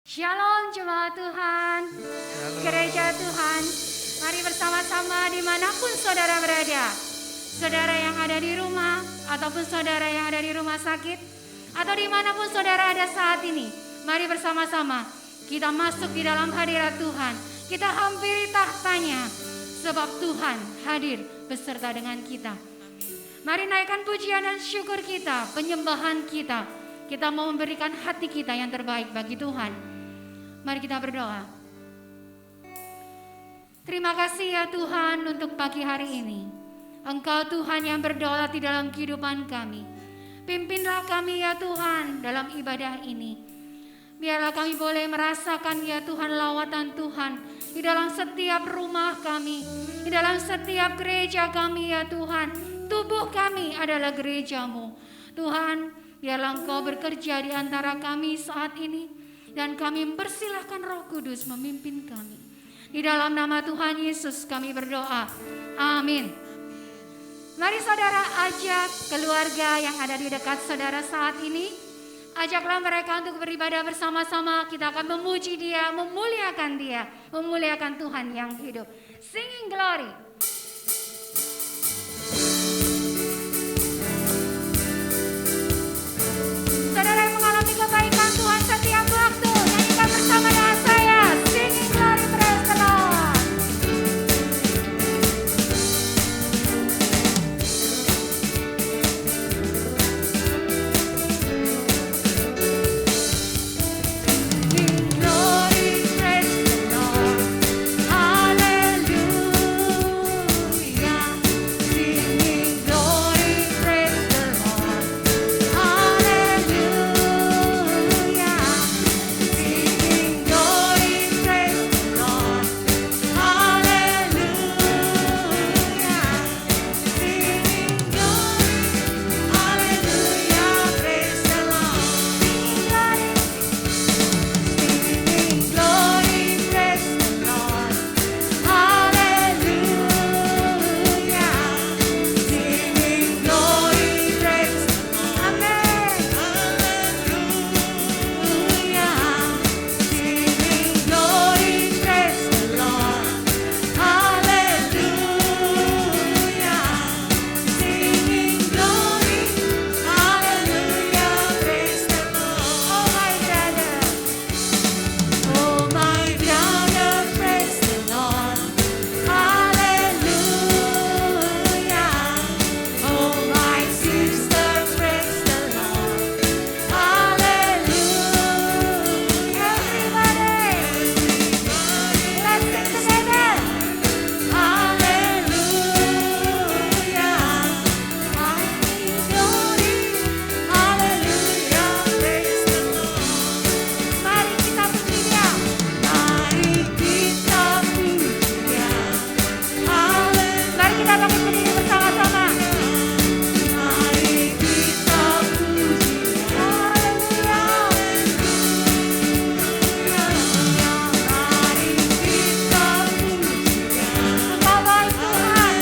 Shalom jemaat Tuhan, gereja Tuhan. Mari bersama-sama dimanapun saudara berada. Saudara yang ada di rumah, ataupun saudara yang ada di rumah sakit, atau dimanapun saudara ada saat ini. Mari bersama-sama kita masuk di dalam hadirat Tuhan. Kita hampiri tahtanya, sebab Tuhan hadir beserta dengan kita. Mari naikkan pujian dan syukur kita, penyembahan kita. Kita mau memberikan hati kita yang terbaik bagi Tuhan. Mari kita berdoa. Terima kasih ya Tuhan untuk pagi hari ini. Engkau Tuhan yang berdaulat di dalam kehidupan kami. Pimpinlah kami ya Tuhan dalam ibadah ini. Biarlah kami boleh merasakan ya Tuhan lawatan Tuhan di dalam setiap rumah kami, di dalam setiap gereja kami ya Tuhan. Tubuh kami adalah gerejamu. Tuhan, biarlah Engkau bekerja di antara kami saat ini. Dan kami mempersilahkan Roh Kudus memimpin kami. Di dalam nama Tuhan Yesus kami berdoa. Amin. Mari saudara ajak keluarga yang ada di dekat saudara saat ini. Ajaklah mereka untuk beribadah bersama-sama. Kita akan memuji Dia, memuliakan Dia, memuliakan Tuhan yang hidup. Singing glory. Saudara yang mengalami kebaikan Tuhan setiap waktu, nyanyikan bersama dengan saya. Singing glory, praise the Lord. Singing glory, praise the Lord. Hallelujah. Singing glory, praise the Lord. Hallelujah. Singing glory, praise the Lord. Hallelujah. Singing glory, hallelujah, praise the Lord. Singing glory, praise the Lord. Hallelujah. Singing glory, praise the Lord. Amen. Hallelujah. Singing glory, praise the Lord. Hallelujah. Singing glory, hallelujah, praise the Lord. Oh my brother, praise the Lord. Hallelujah. Oh my sister, praise the Lord. Hallelujah. Everybody, let's sing together. Hallelujah. Singing glory, hallelujah, praise the Lord. Mari kita puji Dia. Mari kita puji Dia. Mari kita bangkit berdiri bersama-sama. Mari kita puji Dia. Haleluya. Mari kita puji Dia. Engkau baik Tuhan.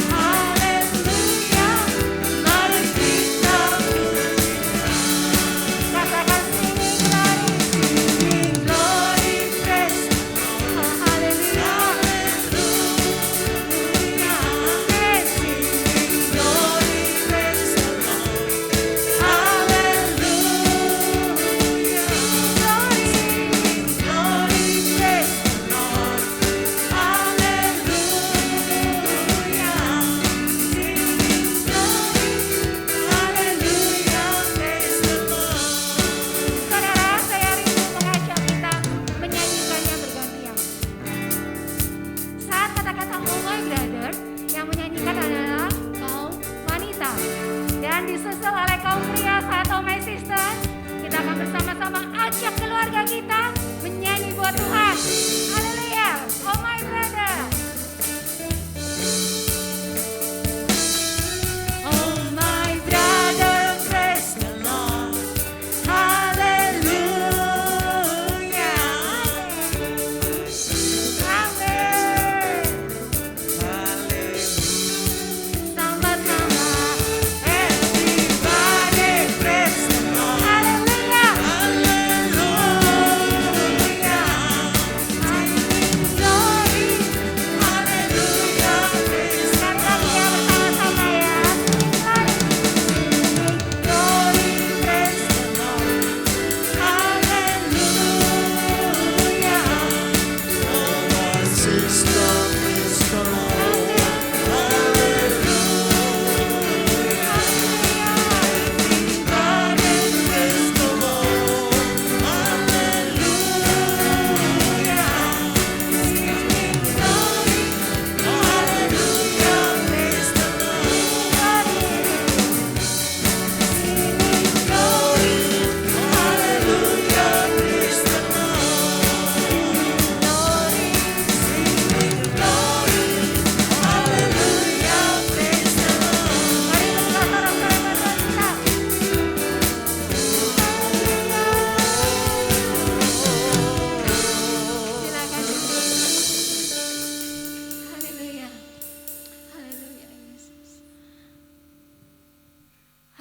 Haleluya. Haleluya. Mari kita katakan singing glory, praise the Lord. Hallelujah. Singing glory, praise the Lord. Hallelujah. Glory, praise the Lord. Hallelujah. Singing glory, hallelujah, praise the Lord. Saudara, saya rindu mengajak kita menyanyikannya bergantian. Saat kata-kata oh my brother, yang menyanyikan adalah kaum wanita. Dan disusul oleh kaum pria saat oh my sister, kita akan bersama-sama ajak keluarga kita menyanyi buat Tuhan. Haleluya, oh my brother. Oh my brother, praise the Lord. Hallelujah. Amen. Sama-sama, everybody praise the Lord. Hallelujah.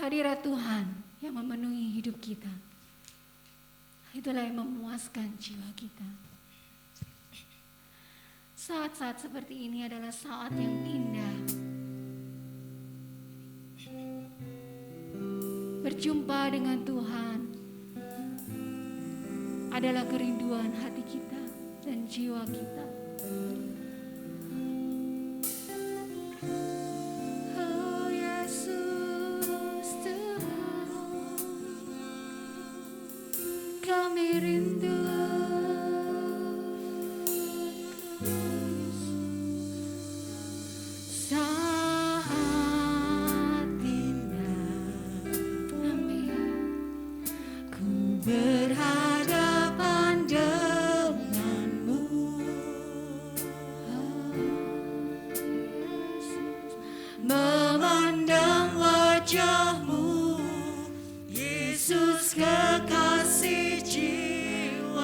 hadirat Tuhan yang memenuhi hidup kita. Itulah yang memuaskan jiwa kita. Saat-saat seperti ini adalah saat yang indah. Berjumpa dengan Tuhan adalah kerinduan hati kita dan jiwa kita. Oh Yesus Tuhan, kami rindu. Saat indah, amin, ku berhadapan denganmu, oh Yesus, memandang wajahmu, Yesus kekasih jiwa.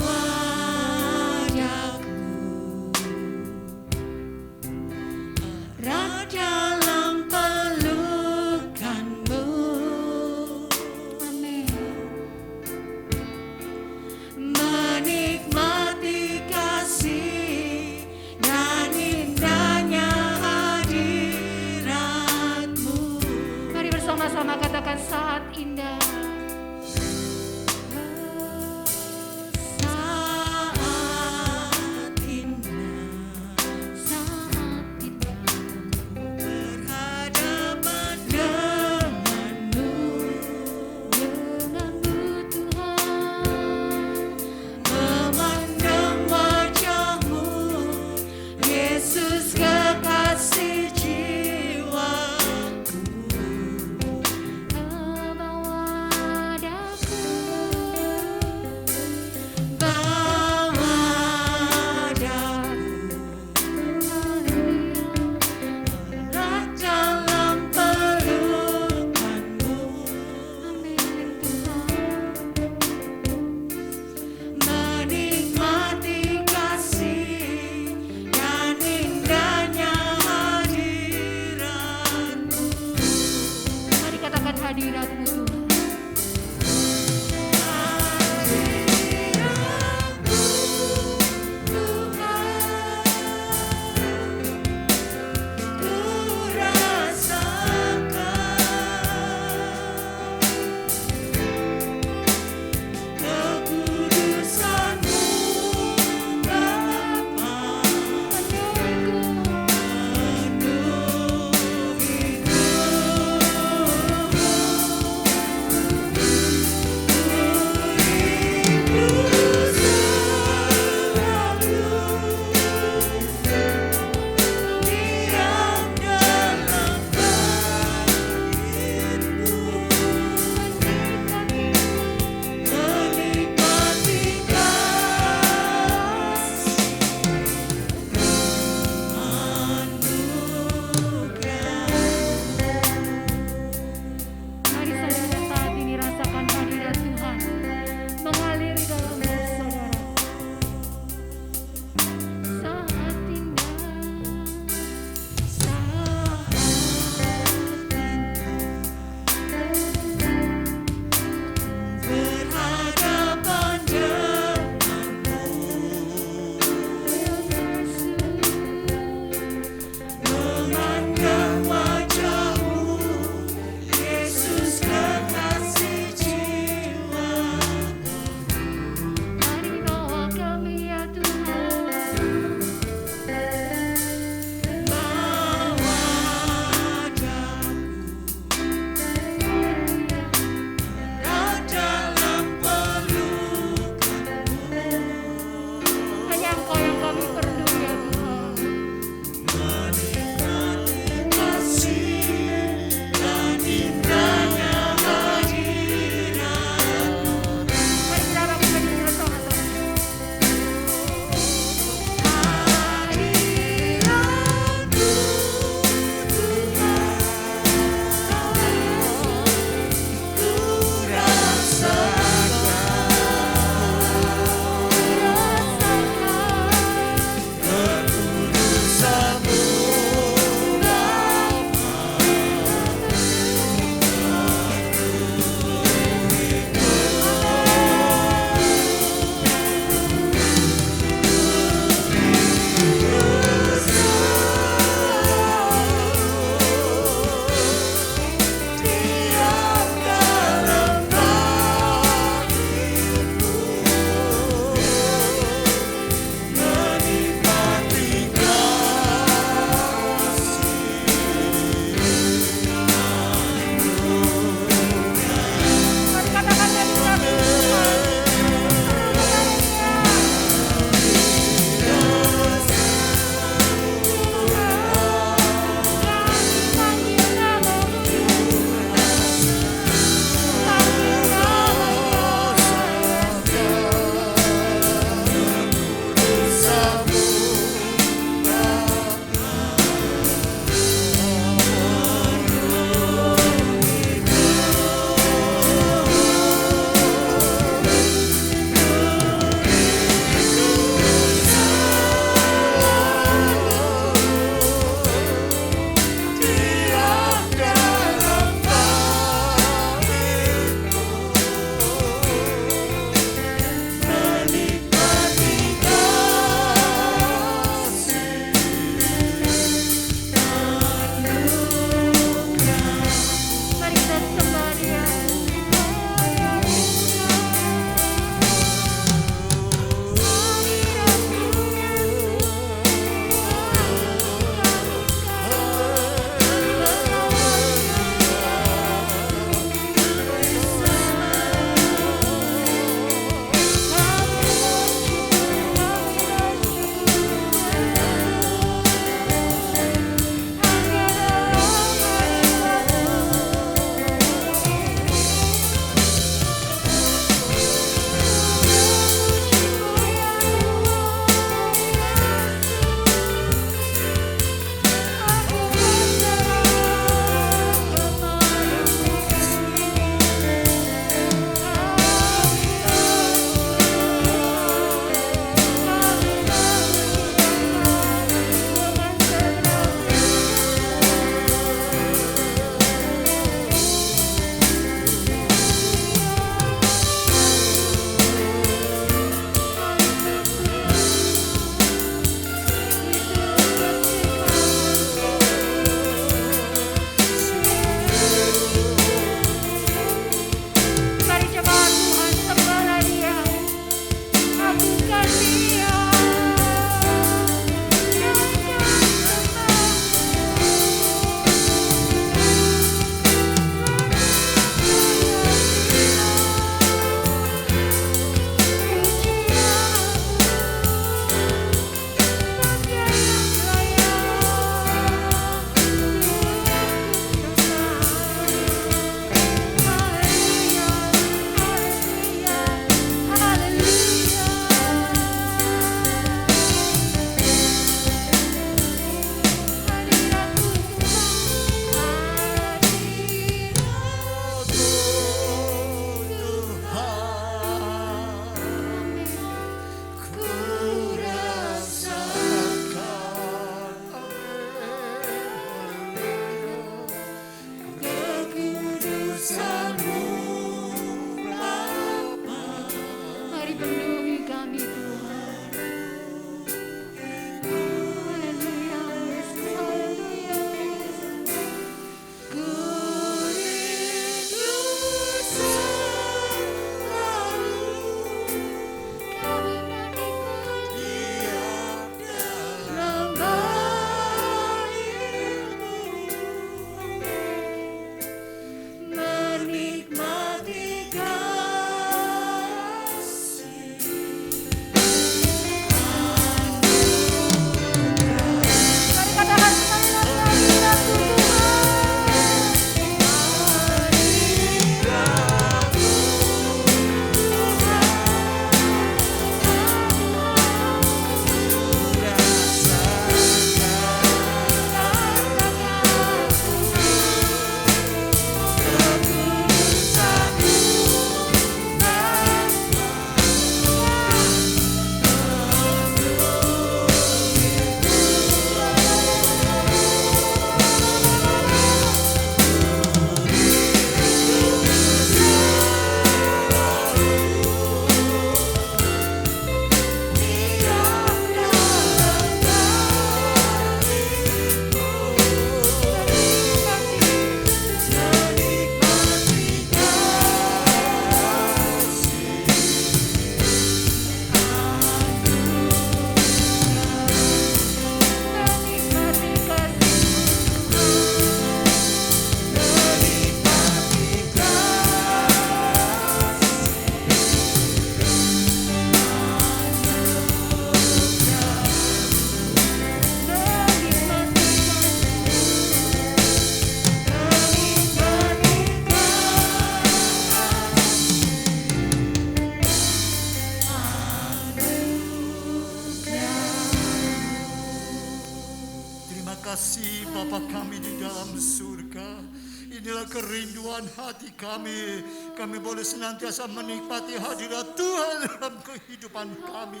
kasih Bapa kami di dalam surga. Inilah kerinduan hati kami. Kami boleh senantiasa menikmati hadirat Tuhan dalam kehidupan kami.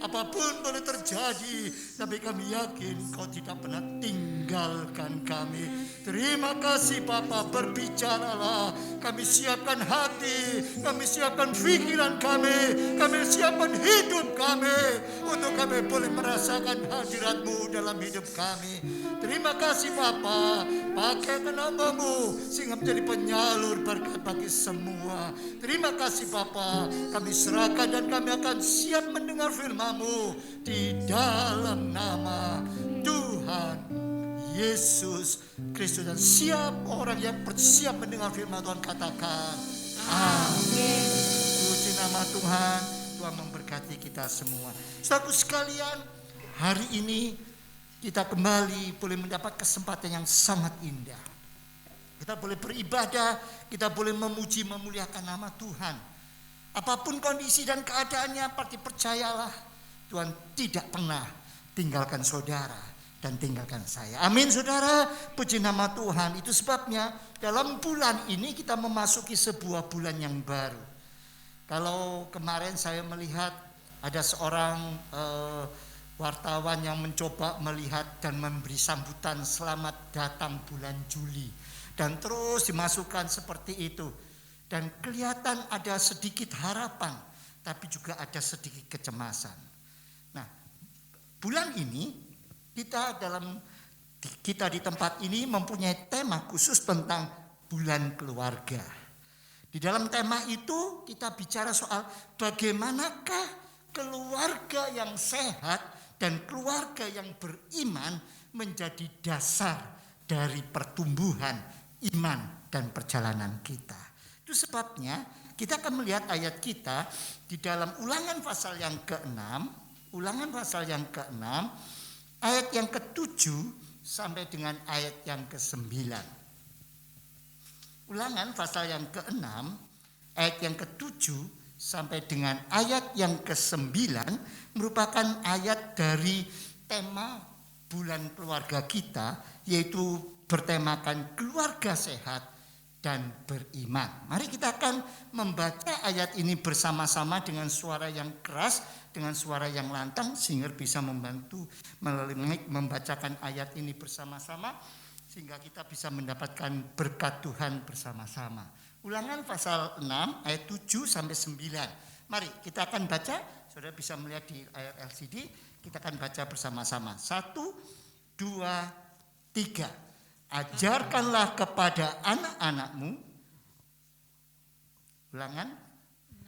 Apapun boleh terjadi, tapi kami yakin Kau tidak pernah tinggalkan kami. Terima kasih Bapa, berbicaralah. Kami siapkan hati, kami siapkan pikiran kami siapkan hidup kami untuk kami boleh merasakan hadirat-Mu dalam hidup kami. Terima kasih Bapa, pakaikan hamba-Mu sehingga menjadi penyalur berkat bagi semua. Terima kasih Bapa, kami serahkan dan kami akan siap mendengar firman-Mu di dalam nama Tuhan Yesus Kristus. Dan siap orang yang bersiap mendengar firman Tuhan katakan amin. Puji nama Tuhan. Tuhan memberkati kita semua. Saudaraku sekalian, hari ini kita kembali boleh mendapat kesempatan yang sangat indah. Kita boleh beribadah, kita boleh memuji, memuliakan nama Tuhan. Apapun kondisi dan keadaannya, pasti percayalah Tuhan tidak pernah tinggalkan saudara dan tinggalkan saya. Amin saudara, puji nama Tuhan. Itu sebabnya dalam bulan ini kita memasuki sebuah bulan yang baru. Kalau kemarin saya melihat ada seorang wartawan yang mencoba melihat dan memberi sambutan selamat datang bulan Juli. Dan terus dimasukkan seperti itu. Dan kelihatan ada sedikit harapan, tapi juga ada sedikit kecemasan. Nah, bulan ini kita di tempat ini mempunyai tema khusus tentang bulan keluarga. Di dalam tema itu kita bicara soal bagaimanakah keluarga yang sehat dan keluarga yang beriman menjadi dasar dari pertumbuhan iman dan perjalanan kita. Itu sebabnya kita akan melihat ayat kita di dalam Ulangan pasal yang ke-6, ayat yang ke-7 sampai dengan ayat yang ke-9. Ulangan pasal yang ke-6, ayat yang ke-7 sampai dengan ayat yang ke-9 merupakan ayat dari tema bulan keluarga kita, yaitu bertemakan keluarga sehat dan beriman. Mari kita akan membaca ayat ini bersama-sama dengan suara yang keras, dengan suara yang lantang, sehingga bisa membantu melalui membacakan ayat ini bersama-sama, sehingga kita bisa mendapatkan berkat Tuhan bersama-sama. Ulangan pasal 6 ayat 7 sampai 9. Mari kita akan baca, saudara bisa melihat di layar LCD, kita akan baca bersama-sama. 1, 2, 3. Ajarkanlah kepada anak-anakmu. Ulangan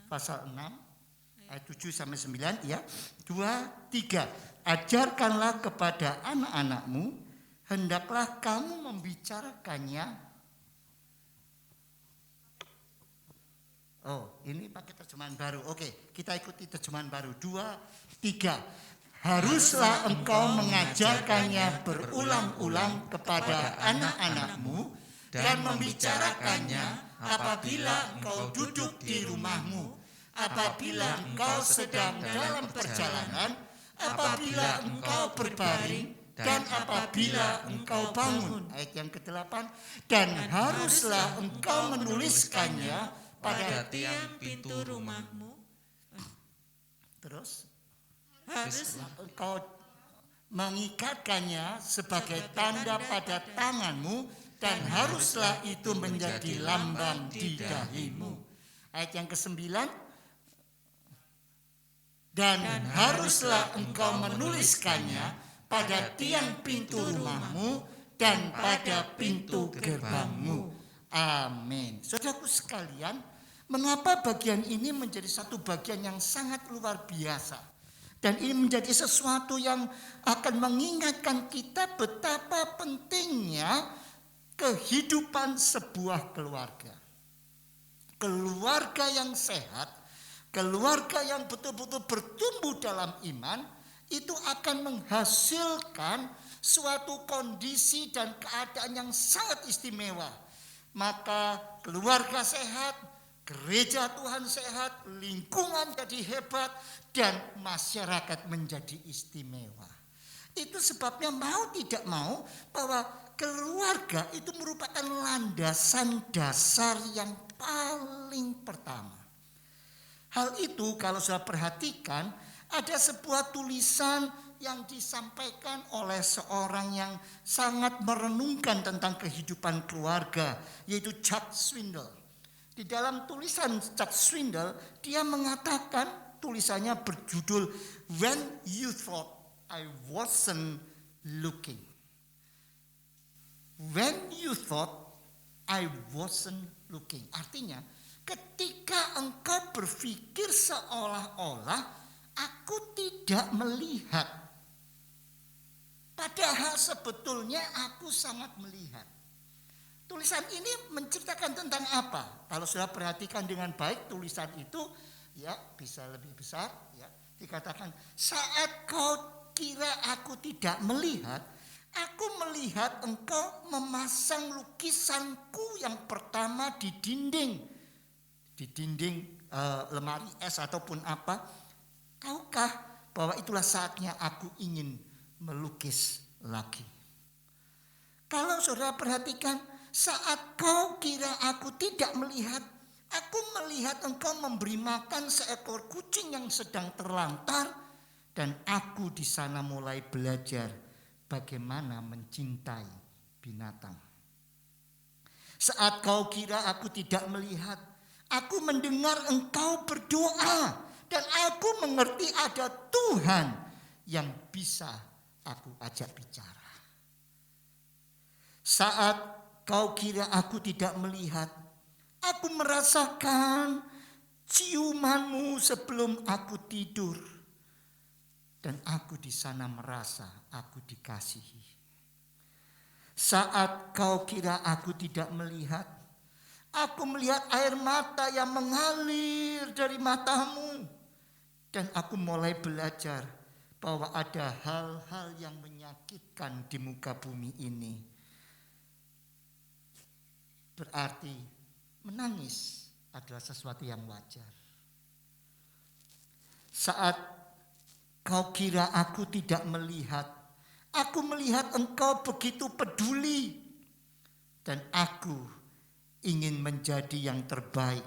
pasal 6 ayat 7 sampai 9 ya. 2, 3. Ajarkanlah kepada anak-anakmu, hendaklah kamu membicarakannya. Oh, ini pakai terjemahan baru. Oke, kita ikuti terjemahan baru. 2, 3. Haruslah engkau mengajarkannya berulang-ulang kepada anak-anakmu dan membicarakannya apabila engkau duduk di rumahmu, apabila engkau sedang dalam perjalanan, apabila engkau berbaring, dan apabila engkau bangun. Ayat yang ke-8. Dan haruslah engkau menuliskannya pada tiang pintu rumahmu. Terus haruslah engkau mengikatkannya sebagai tanda pada tanganmu, dan haruslah itu menjadi lambang di dahimu. Ayat yang ke-9. Dan haruslah engkau menuliskannya pada tiang pintu rumahmu dan pada pintu gerbangmu. Amin. Saudaraku sekalian, mengapa bagian ini menjadi satu bagian yang sangat luar biasa? Dan ini menjadi sesuatu yang akan mengingatkan kita betapa pentingnya kehidupan sebuah keluarga. Keluarga yang sehat, keluarga yang betul-betul bertumbuh dalam iman, itu akan menghasilkan suatu kondisi dan keadaan yang sangat istimewa. Maka keluarga sehat, gereja Tuhan sehat, lingkungan jadi hebat, dan masyarakat menjadi istimewa. Itu sebabnya mau tidak mau bahwa keluarga itu merupakan landasan dasar yang paling pertama. Hal itu kalau sudah perhatikan, ada sebuah tulisan yang disampaikan oleh seorang yang sangat merenungkan tentang kehidupan keluarga, yaitu Chuck Swindoll. Di dalam tulisan Chuck Swindoll, dia mengatakan, tulisannya berjudul When You Thought I Wasn't Looking. When you thought I wasn't looking. Artinya, ketika engkau berpikir seolah-olah aku tidak melihat. Padahal sebetulnya aku sangat melihat. Tulisan ini menceritakan tentang apa? Kalau sudah perhatikan dengan baik tulisan itu, ya bisa lebih besar. Ya, dikatakan, saat kau kira aku tidak melihat, aku melihat engkau memasang lukisanku yang pertama di dinding lemari es ataupun apa. Tahukah bahwa itulah saatnya aku ingin melukis lagi. Kalau saudara perhatikan, saat kau kira aku tidak melihat, aku melihat engkau memberi makan seekor kucing yang sedang terlantar, dan aku di sana mulai belajar bagaimana mencintai binatang. Saat kau kira aku tidak melihat, aku mendengar engkau berdoa, dan aku mengerti ada Tuhan yang bisa aku ajak bicara. Saat kau kira aku tidak melihat, aku merasakan ciumanmu sebelum aku tidur, dan aku di sana merasa aku dikasihi. Saat kau kira aku tidak melihat, aku melihat air mata yang mengalir dari matamu, dan aku mulai belajar bahwa ada hal-hal yang menyakitkan di muka bumi ini. Berarti menangis adalah sesuatu yang wajar. Saat kau kira aku tidak melihat, aku melihat engkau begitu peduli, dan aku ingin menjadi yang terbaik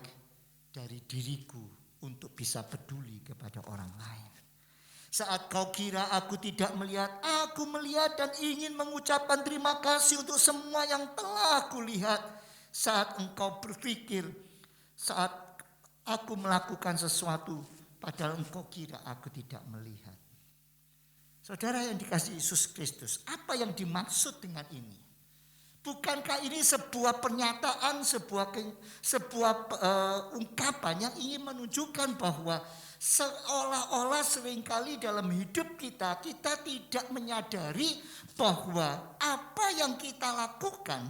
dari diriku untuk bisa peduli kepada orang lain. Saat kau kira aku tidak melihat, aku melihat dan ingin mengucapkan terima kasih untuk semua yang telah aku lihat. Saat engkau berpikir, saat aku melakukan sesuatu, padahal engkau kira aku tidak melihat. Saudara yang dikasihi Yesus Kristus, apa yang dimaksud dengan ini? Bukankah ini sebuah pernyataan, sebuah ungkapan yang ingin menunjukkan bahwa seolah-olah seringkali dalam hidup kita tidak menyadari bahwa apa yang kita lakukan,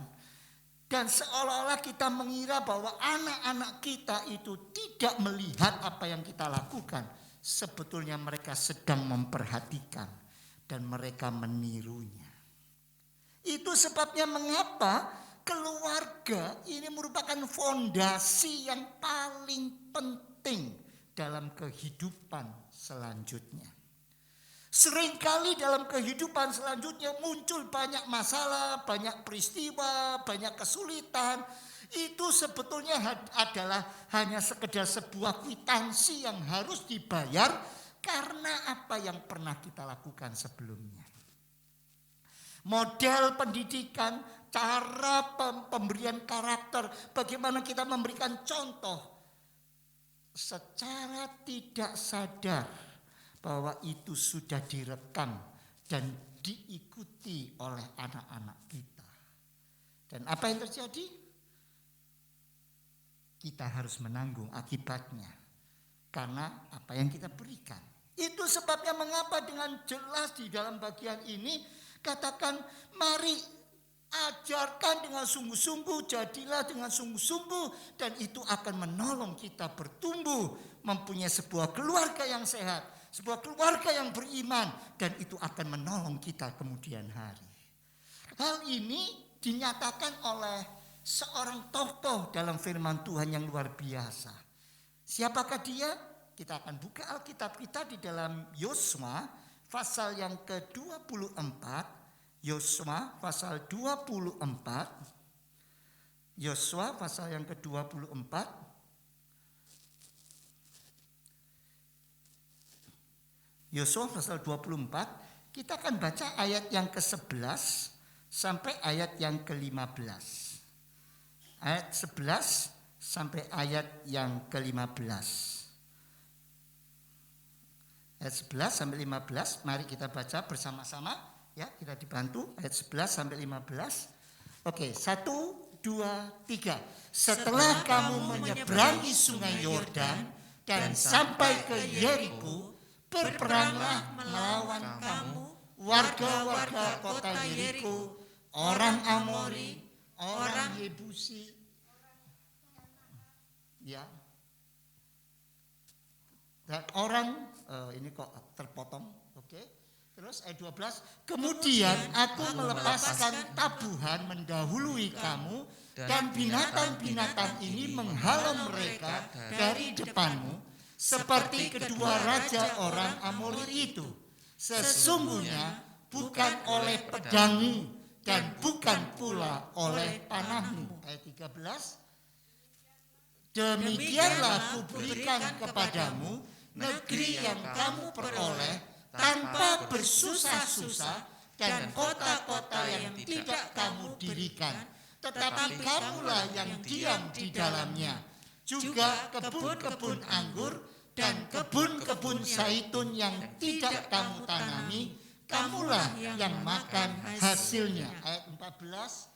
dan seolah-olah kita mengira bahwa anak-anak kita itu tidak melihat apa yang kita lakukan. Sebetulnya mereka sedang memperhatikan dan mereka menirunya. Itu sebabnya mengapa keluarga ini merupakan fondasi yang paling penting dalam kehidupan selanjutnya. Seringkali dalam kehidupan selanjutnya muncul banyak masalah, banyak peristiwa, banyak kesulitan. Itu sebetulnya adalah hanya sekedar sebuah kwitansi yang harus dibayar karena apa yang pernah kita lakukan sebelumnya. Model pendidikan, cara pemberian karakter, bagaimana kita memberikan contoh, secara tidak sadar bahwa itu sudah direkam dan diikuti oleh anak-anak kita. Dan apa yang terjadi? Kita harus menanggung akibatnya karena apa yang kita berikan. Itu sebabnya mengapa dengan jelas di dalam bagian ini katakan, mari ajarkan dengan sungguh-sungguh, jadilah dengan sungguh-sungguh, dan itu akan menolong kita bertumbuh, mempunyai sebuah keluarga yang sehat, sebuah keluarga yang beriman, dan itu akan menolong kita kemudian hari. Hal ini dinyatakan oleh seorang tokoh dalam firman Tuhan yang luar biasa. Siapakah dia? Kita akan buka Alkitab kita di dalam Yosua pasal yang ke-24, Yosua pasal 24, Yosua pasal yang ke-24, Yosua pasal 24, kita akan baca ayat yang ke-11 sampai ayat yang ke-15. Ayat 11 sampai ayat yang ke-15. Ayat 11 sampai 15, mari kita baca bersama-sama ya, kita dibantu ayat 11 sampai 15. Oke, 1 2 3. Setelah kamu menyeberangi sungai Yordan dan sampai ke Yeriko, berperanglah melawan kamu warga-warga kota Yeriko, orang Amori, orang Yebusi, ya, dan orang ini kok terpotong, oke. Terus ayat 12, kemudian aku melepaskan tabuhan mendahului kamu, dan binatang-binatang ini menghalau mereka dari depanmu, seperti kedua raja orang Amori itu. Sesungguhnya bukan oleh pedangmu dan bukan pula oleh panahmu. Ayat 13, demikianlah kuberikan kepadamu negeri yang kamu peroleh tanpa bersusah-susah, dan kota-kota yang tidak kamu dirikan, tetapi kamulah yang diam di dalamnya. Juga kebun-kebun anggur dan kebun-kebun zaitun yang tidak kamu tanami, kamulah yang makan hasilnya. Ayat 14,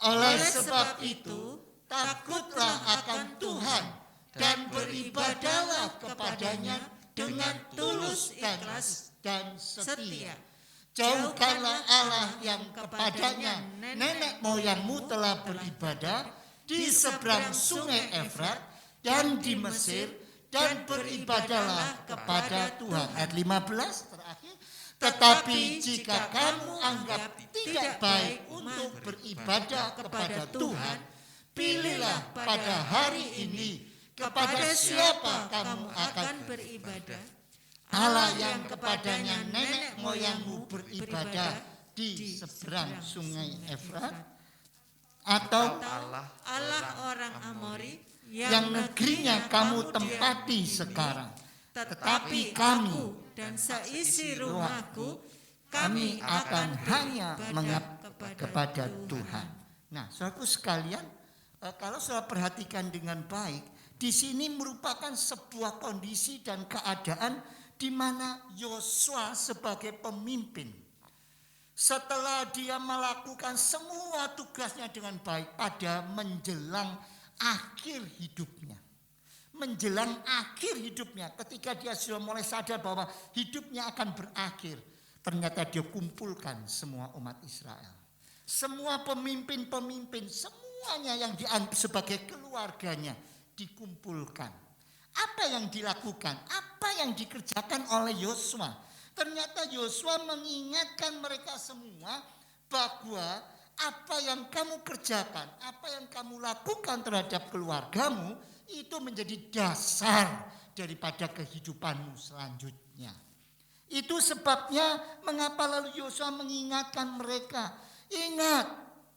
oleh sebab itu takutlah akan Tuhan dan beribadahlah kepadanya dengan tulus, ikhlas, dan setia. Jauhkanlah Allah yang kepadanya nenek moyangmu telah beribadah di seberang sungai Efrat dan di Mesir, dan beribadahlah kepada Tuhan. Ayat 15 terakhir, tetapi jika kamu anggap tidak baik untuk beribadah kepada Tuhan, pilihlah pada hari ini kepada siapa kamu akan beribadah. Allah yang kepadanya nenek moyangmu beribadah di seberang sungai Efrat, atau Allah orang Amori yang negerinya kamu tempati sekarang. Tetapi kami dan seisi rumahku, kami akan hanya mengabdi kepada Tuhan. Nah, saudaraku sekalian, kalau saudara perhatikan dengan baik, di sini merupakan sebuah kondisi dan keadaan di mana Yosua sebagai pemimpin, setelah dia melakukan semua tugasnya dengan baik pada menjelang akhir hidupnya. Menjelang akhir hidupnya, ketika dia sudah mulai sadar bahwa hidupnya akan berakhir, ternyata dia kumpulkan semua umat Israel. Semua pemimpin-pemimpin, semuanya yang dianggap sebagai keluarganya dikumpulkan. Apa yang dilakukan? Apa yang dikerjakan oleh Yosua? Ternyata Yosua mengingatkan mereka semua bahwa apa yang kamu kerjakan, apa yang kamu lakukan terhadap keluargamu, itu menjadi dasar daripada kehidupanmu selanjutnya. Itu sebabnya mengapa lalu Yosua mengingatkan mereka, ingat,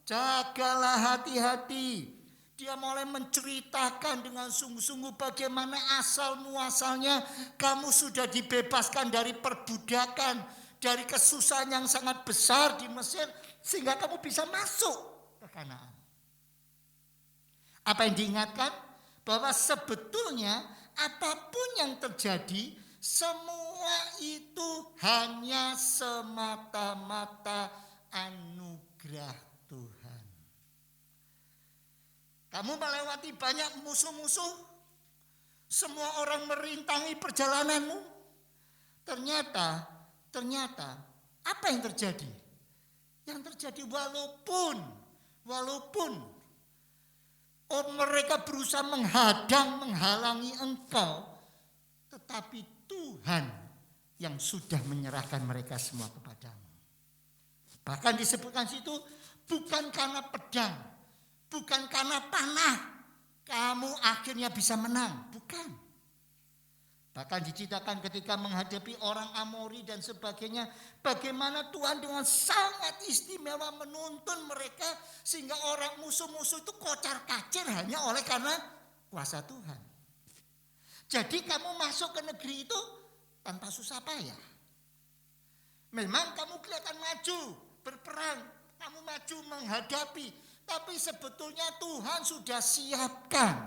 jagalah hati-hati. Dia mulai menceritakan dengan sungguh-sungguh bagaimana asal muasalnya kamu sudah dibebaskan dari perbudakan, dari kesusahan yang sangat besar di Mesir, sehingga kamu bisa masuk ke Kanaan. Apa yang diingatkan? Bahwa sebetulnya apapun yang terjadi, semua itu hanya semata-mata anugerah Tuhan. Kamu melewati banyak musuh-musuh, semua orang merintangi perjalananmu. Ternyata apa yang terjadi? Yang terjadi walaupun mereka berusaha menghalangi engkau, tetapi Tuhan yang sudah menyerahkan mereka semua kepadamu. Bahkan disebutkan situ, bukan karena pedang, bukan karena panah kamu akhirnya bisa menang, bukan. Bahkan diceritakan ketika menghadapi orang Amori dan sebagainya, bagaimana Tuhan dengan sangat istimewa menuntun mereka sehingga orang musuh-musuh itu kocar-kacir hanya oleh karena kuasa Tuhan. Jadi kamu masuk ke negeri itu tanpa susah payah. Memang kamu kelihatan maju, berperang, kamu maju menghadapi, tapi sebetulnya Tuhan sudah siapkan.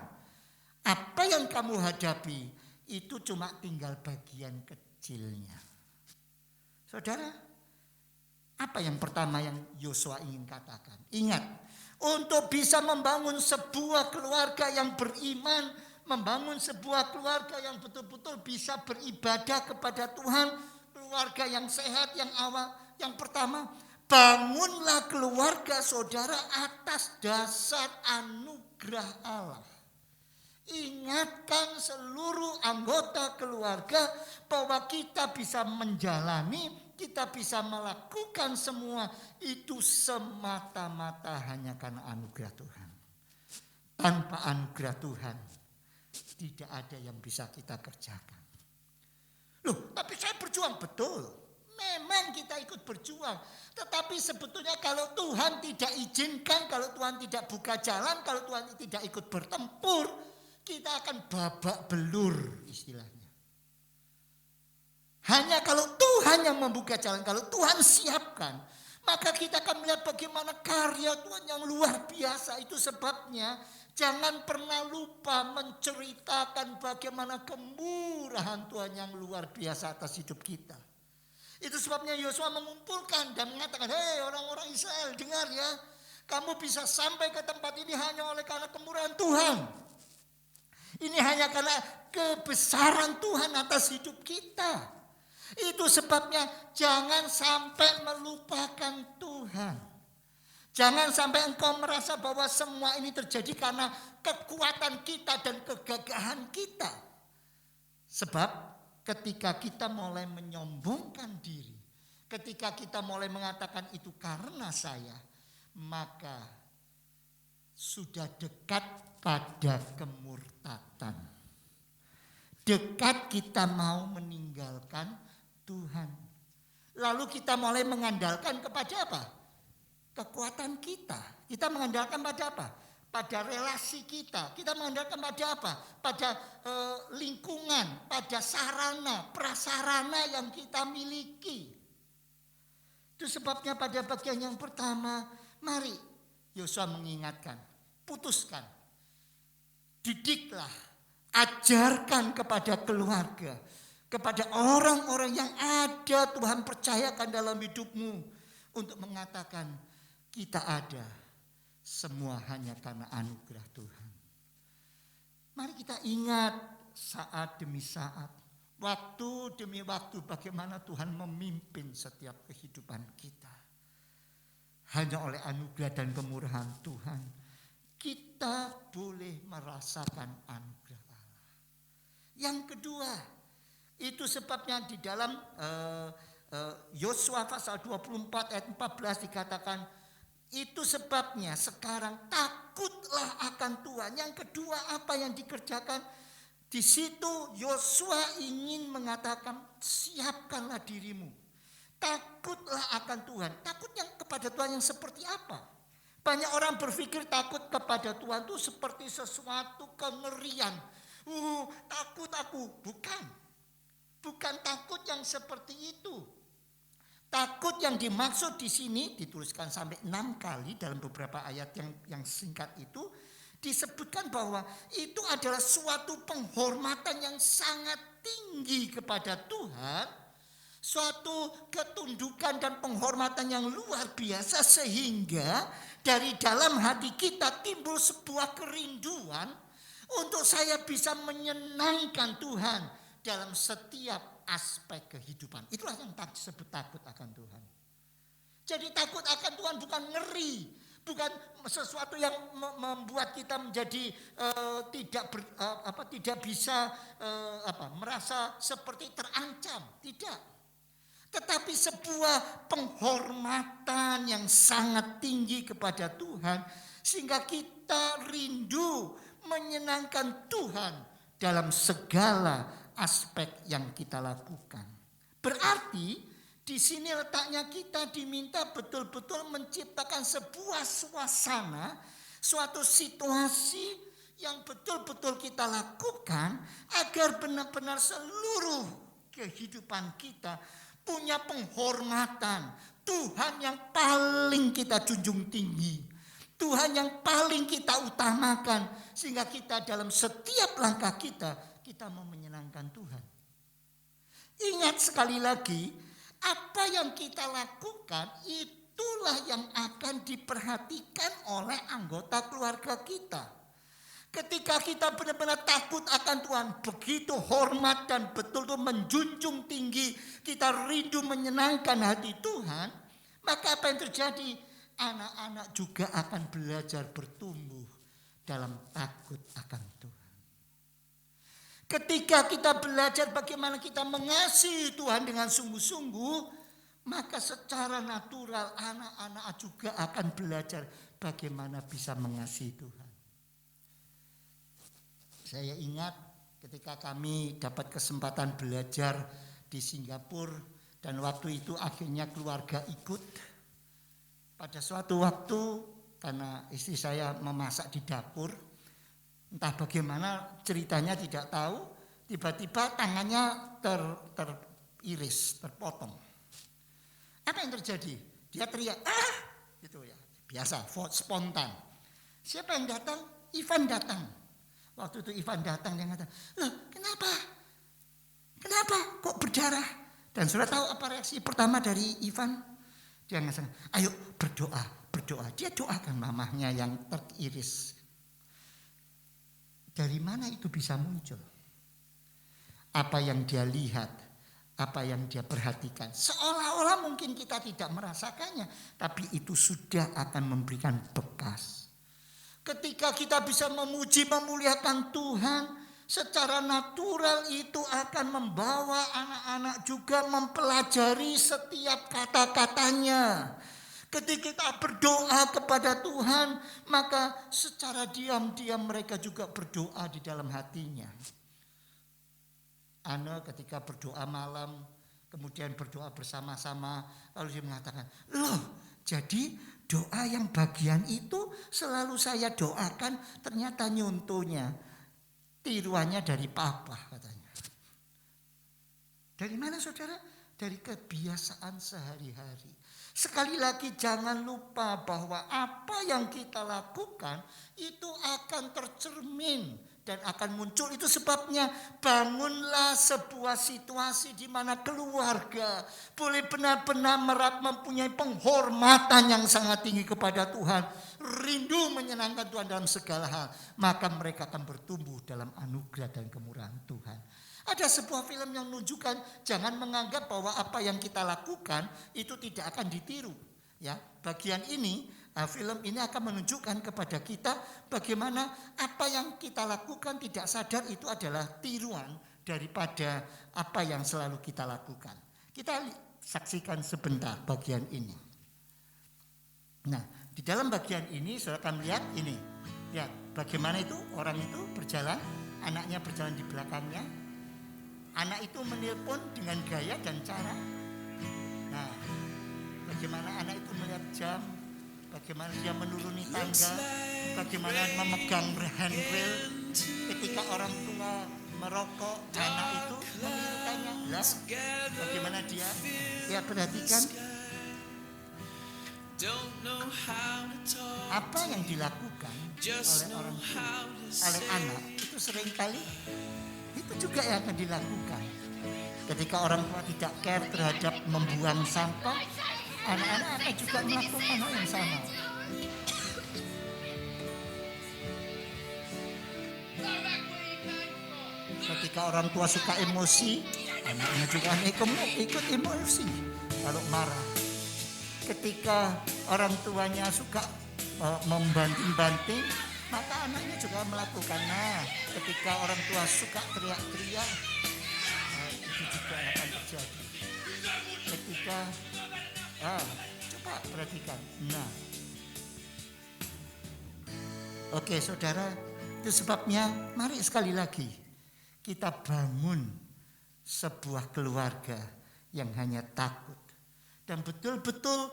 Apa yang kamu hadapi itu cuma tinggal bagian kecilnya. Saudara, apa yang pertama yang Yosua ingin katakan? Ingat, untuk bisa membangun sebuah keluarga yang beriman, membangun sebuah keluarga yang betul-betul bisa beribadah kepada Tuhan, keluarga yang sehat, yang awal, yang pertama, bangunlah keluarga saudara atas dasar anugerah Allah. Ingatkan seluruh anggota keluarga bahwa kita bisa menjalani, kita bisa melakukan semua itu semata-mata hanya karena anugerah Tuhan. Tanpa anugerah Tuhan tidak ada yang bisa kita kerjakan. Loh, tapi saya berjuang, betul. Memang kita ikut berjuang. Tetapi sebetulnya kalau Tuhan tidak izinkan, kalau Tuhan tidak buka jalan, kalau Tuhan tidak ikut bertempur, kita akan babak belur istilahnya. Hanya kalau Tuhan yang membuka jalan, kalau Tuhan siapkan, maka kita akan melihat bagaimana karya Tuhan yang luar biasa. Itu sebabnya jangan pernah lupa menceritakan bagaimana kemurahan Tuhan yang luar biasa atas hidup kita. Itu sebabnya Yosua mengumpulkan dan mengatakan, hei orang-orang Israel, dengar ya, kamu bisa sampai ke tempat ini hanya oleh karena kemurahan Tuhan. Ini hanya karena kebesaran Tuhan atas hidup kita. Itu sebabnya jangan sampai melupakan Tuhan. Jangan sampai engkau merasa bahwa semua ini terjadi karena kekuatan kita dan kegagahan kita. Sebab ketika kita mulai menyombongkan diri, ketika kita mulai mengatakan itu karena saya, maka sudah dekat pada kemurtatan. Dekat kita mau meninggalkan Tuhan. Lalu kita mulai mengandalkan kepada apa? Kekuatan kita. Kita mengandalkan pada apa? Pada relasi kita. Kita mengandalkan pada apa? Pada lingkungan, pada sarana, prasarana yang kita miliki. Itu sebabnya pada bagian yang pertama, mari Yosua mengingatkan, putuskan. Didiklah, ajarkan kepada keluarga, kepada orang-orang yang ada Tuhan percayakan dalam hidupmu untuk mengatakan kita ada semua hanya karena anugerah Tuhan. Mari kita ingat saat demi saat, waktu demi waktu bagaimana Tuhan memimpin setiap kehidupan kita. Hanya oleh anugerah dan kemurahan Tuhan kita boleh merasakan anugerah Allah. Yang kedua, itu sebabnya di dalam Yosua pasal 24 ayat 14 dikatakan, itu sebabnya sekarang takutlah akan Tuhan. Yang kedua apa yang dikerjakan? Di situ Yosua ingin mengatakan siapkanlah dirimu. Takutlah akan Tuhan. Takut yang kepada Tuhan yang seperti apa? Banyak orang berpikir takut kepada Tuhan itu seperti sesuatu kengerian. Takut aku. Bukan takut yang seperti itu. Takut yang dimaksud di sini dituliskan sampai 6 kali dalam beberapa ayat yang singkat itu. Disebutkan bahwa itu adalah suatu penghormatan yang sangat tinggi kepada Tuhan. Suatu ketundukan dan penghormatan yang luar biasa sehingga dari dalam hati kita timbul sebuah kerinduan untuk saya bisa menyenangkan Tuhan dalam setiap aspek kehidupan. Itulah yang disebut takut akan Tuhan. Jadi takut akan Tuhan bukan ngeri, bukan sesuatu yang membuat kita menjadi tidak bisa merasa seperti terancam, tidak. Tetapi sebuah penghormatan yang sangat tinggi kepada Tuhan sehingga kita rindu menyenangkan Tuhan dalam segala aspek yang kita lakukan. Berarti di sini letaknya kita diminta betul-betul menciptakan sebuah suasana, suatu situasi yang betul-betul kita lakukan agar benar-benar seluruh kehidupan kita punya penghormatan. Tuhan yang paling kita junjung tinggi, Tuhan yang paling kita utamakan, sehingga kita dalam setiap langkah kita mau menyenangkan Tuhan. Ingat sekali lagi, apa yang kita lakukan itulah yang akan diperhatikan oleh anggota keluarga kita. Ketika kita benar-benar takut akan Tuhan, begitu hormat dan betul-betul menjunjung tinggi, kita rindu menyenangkan hati Tuhan, maka apa yang terjadi? Anak-anak juga akan belajar bertumbuh dalam takut akan Tuhan. Ketika kita belajar bagaimana kita mengasihi Tuhan dengan sungguh-sungguh, maka secara natural anak-anak juga akan belajar bagaimana bisa mengasihi Tuhan. Saya ingat ketika kami dapat kesempatan belajar di Singapura dan waktu itu akhirnya keluarga ikut. Pada suatu waktu karena istri saya memasak di dapur, entah bagaimana ceritanya tidak tahu, tiba-tiba tangannya teriris, terpotong. Apa yang terjadi? Dia teriak, gitu ya, biasa, spontan. Siapa yang datang? Ivan datang. Waktu itu Ivan datang, dia kata, loh kenapa? Kenapa kok berdarah? Dan sudah tahu apa reaksi pertama dari Ivan? Dia ngatakan, ayo berdoa. Dia doakan mamahnya yang teriris. Dari mana itu bisa muncul? Apa yang dia lihat, apa yang dia perhatikan. Seolah-olah mungkin kita tidak merasakannya, tapi itu sudah akan memberikan bekas. Ketika kita bisa memuji, memuliakan Tuhan, secara natural itu akan membawa anak-anak juga mempelajari setiap kata-katanya. Ketika kita berdoa kepada Tuhan, maka secara diam-diam mereka juga berdoa di dalam hatinya. Ana ketika berdoa malam, kemudian berdoa bersama-sama, lalu dia mengatakan, loh jadi doa yang bagian itu selalu saya doakan, ternyata nyontohnya, tiruannya dari papa katanya. Dari mana saudara? Dari kebiasaan sehari-hari. Sekali lagi jangan lupa bahwa apa yang kita lakukan itu akan tercermin dan akan muncul. Itu sebabnya bangunlah sebuah situasi di mana keluarga boleh benar-benar mempunyai penghormatan yang sangat tinggi kepada Tuhan. Rindu menyenangkan Tuhan dalam segala hal. Maka mereka akan bertumbuh dalam anugerah dan kemurahan Tuhan. Ada sebuah film yang menunjukkan jangan menganggap bahwa apa yang kita lakukan itu tidak akan ditiru. Ya, bagian ini film ini akan menunjukkan kepada kita bagaimana apa yang kita lakukan tidak sadar itu adalah tiruan daripada apa yang selalu kita lakukan. Kita saksikan sebentar bagian ini. Nah, di dalam bagian ini saudara akan melihat ini. Ya, bagaimana itu orang itu berjalan, anaknya berjalan di belakangnya. Anak itu menelpon dengan gaya dan cara. Nah, bagaimana anak itu melihat jam, bagaimana dia menuruni tangga, bagaimana memegang handrail. Ketika orang tua merokok, anak itu menirukannya. Lah, bagaimana dia? Ya, perhatikan. Apa yang dilakukan oleh orang tua, oleh anak itu seringkali itu juga yang akan dilakukan. Ketika orang tua tidak care terhadap membuang sampah, anak-anak akan juga melakukan hal yang sama. Ketika orang tua suka emosi, anaknya juga ikut emosi kalau marah. Ketika orang tuanya suka membanting-banting, maka anaknya juga melakukan. Nah, ketika orang tua suka teriak-teriak, itu juga akan terjadi. Ketika, coba perhatikan. Nah, oke saudara, itu sebabnya mari sekali lagi kita bangun sebuah keluarga yang hanya takut dan betul-betul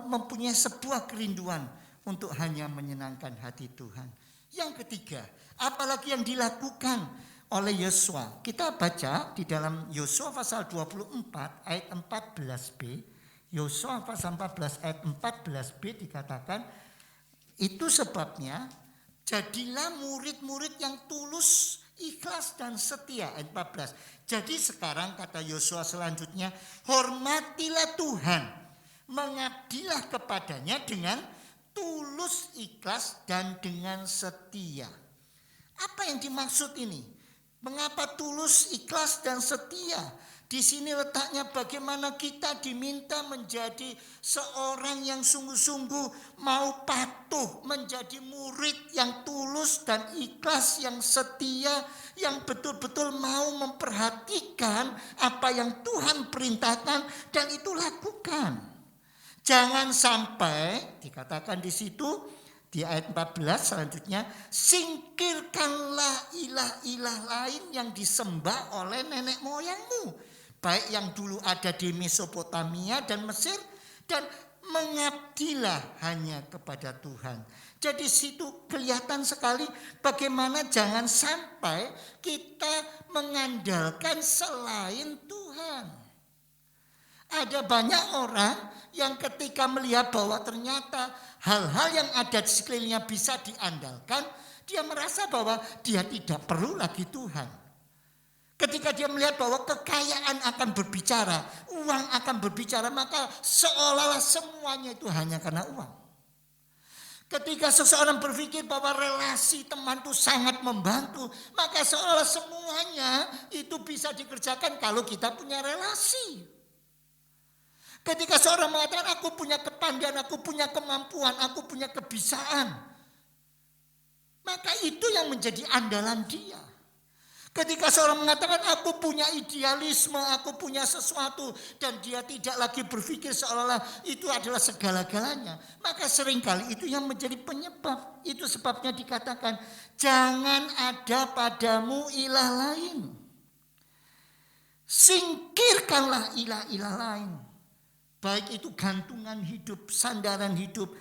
mempunyai sebuah kerinduan untuk hanya menyenangkan hati Tuhan. Yang ketiga, apalagi yang dilakukan oleh Yosua. Kita baca di dalam Yosua pasal 24 ayat 14b. Yosua pasal 14 ayat 14b dikatakan, itu sebabnya jadilah murid-murid yang tulus, ikhlas dan setia. Ayat 14. Jadi sekarang kata Yosua selanjutnya, hormatilah Tuhan, mengabdilah kepadanya dengan tulus, ikhlas dan dengan setia. Apa yang dimaksud ini? Mengapa tulus, ikhlas dan setia? Di sini letaknya bagaimana kita diminta menjadi seorang yang sungguh-sungguh mau patuh, menjadi murid yang tulus dan ikhlas, yang setia, yang betul-betul mau memperhatikan apa yang Tuhan perintahkan dan itu lakukan. Jangan sampai dikatakan di situ di ayat 14 selanjutnya, singkirkanlah ilah-ilah lain yang disembah oleh nenek moyangmu, baik yang dulu ada di Mesopotamia dan Mesir, dan mengabdilah hanya kepada Tuhan. Jadi situ kelihatan sekali bagaimana jangan sampai kita mengandalkan selain Tuhan. Ada banyak orang yang ketika melihat bahwa ternyata hal-hal yang ada di sekelilingnya bisa diandalkan, dia merasa bahwa dia tidak perlu lagi Tuhan. Ketika dia melihat bahwa kekayaan akan berbicara, uang akan berbicara, maka seolah-olah semuanya itu hanya karena uang. Ketika seseorang berpikir bahwa relasi teman itu sangat membantu, maka seolah semuanya itu bisa dikerjakan kalau kita punya relasi. Ketika seorang mengatakan aku punya kepandaian, aku punya kemampuan, aku punya kebisaan, maka itu yang menjadi andalan dia. Ketika seorang mengatakan aku punya idealisme, aku punya sesuatu, dan dia tidak lagi berpikir seolah-olah itu adalah segala-galanya, maka seringkali itu yang menjadi penyebab. Itu sebabnya dikatakan jangan ada padamu ilah lain. Singkirkanlah ilah-ilah lain. Baik itu gantungan hidup, sandaran hidup.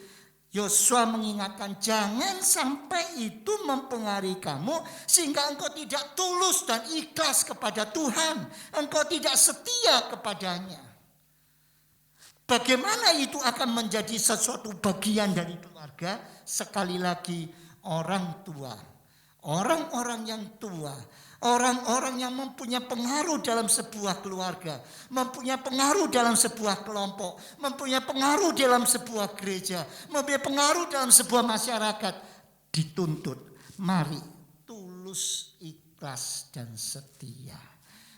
Yosua mengingatkan jangan sampai itu mempengaruhi kamu sehingga engkau tidak tulus dan ikhlas kepada Tuhan. Engkau tidak setia kepadanya. Bagaimana itu akan menjadi sesuatu bagian dari keluarga? Sekali lagi orang tua, orang-orang yang tua, orang-orang yang mempunyai pengaruh dalam sebuah keluarga, mempunyai pengaruh dalam sebuah kelompok, mempunyai pengaruh dalam sebuah gereja, mempunyai pengaruh dalam sebuah masyarakat, dituntut, mari tulus, ikhlas dan setia.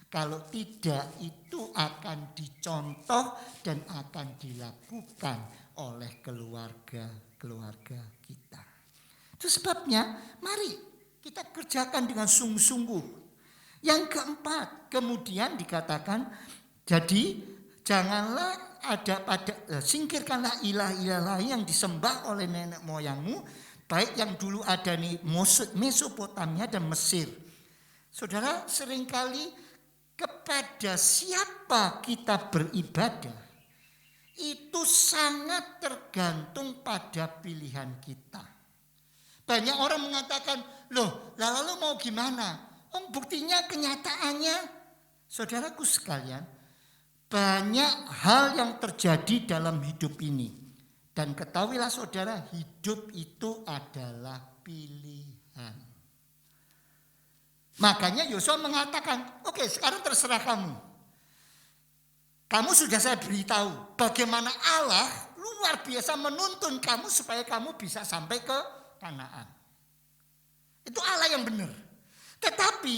Kalau tidak, itu akan dicontoh dan akan dilakukan oleh keluarga-keluarga kita. Itu sebabnya mari kita kerjakan dengan sungguh-sungguh. Yang keempat, kemudian dikatakan, jadi janganlah ada singkirkanlah ilah-ilah lain yang disembah oleh nenek moyangmu, baik yang dulu ada di Mesopotamia dan Mesir. Saudara, seringkali kepada siapa kita beribadah, itu sangat tergantung pada pilihan kita. Banyak orang mengatakan, loh, lalu mau gimana? Buktinya kenyataannya, saudaraku sekalian, banyak hal yang terjadi dalam hidup ini. Dan ketahuilah saudara, hidup itu adalah pilihan. Makanya Yosua mengatakan, oke, sekarang terserah kamu. Kamu sudah saya beritahu bagaimana Allah luar biasa menuntun kamu supaya kamu bisa sampai ke Kanaan. Itu Allah yang benar. Tetapi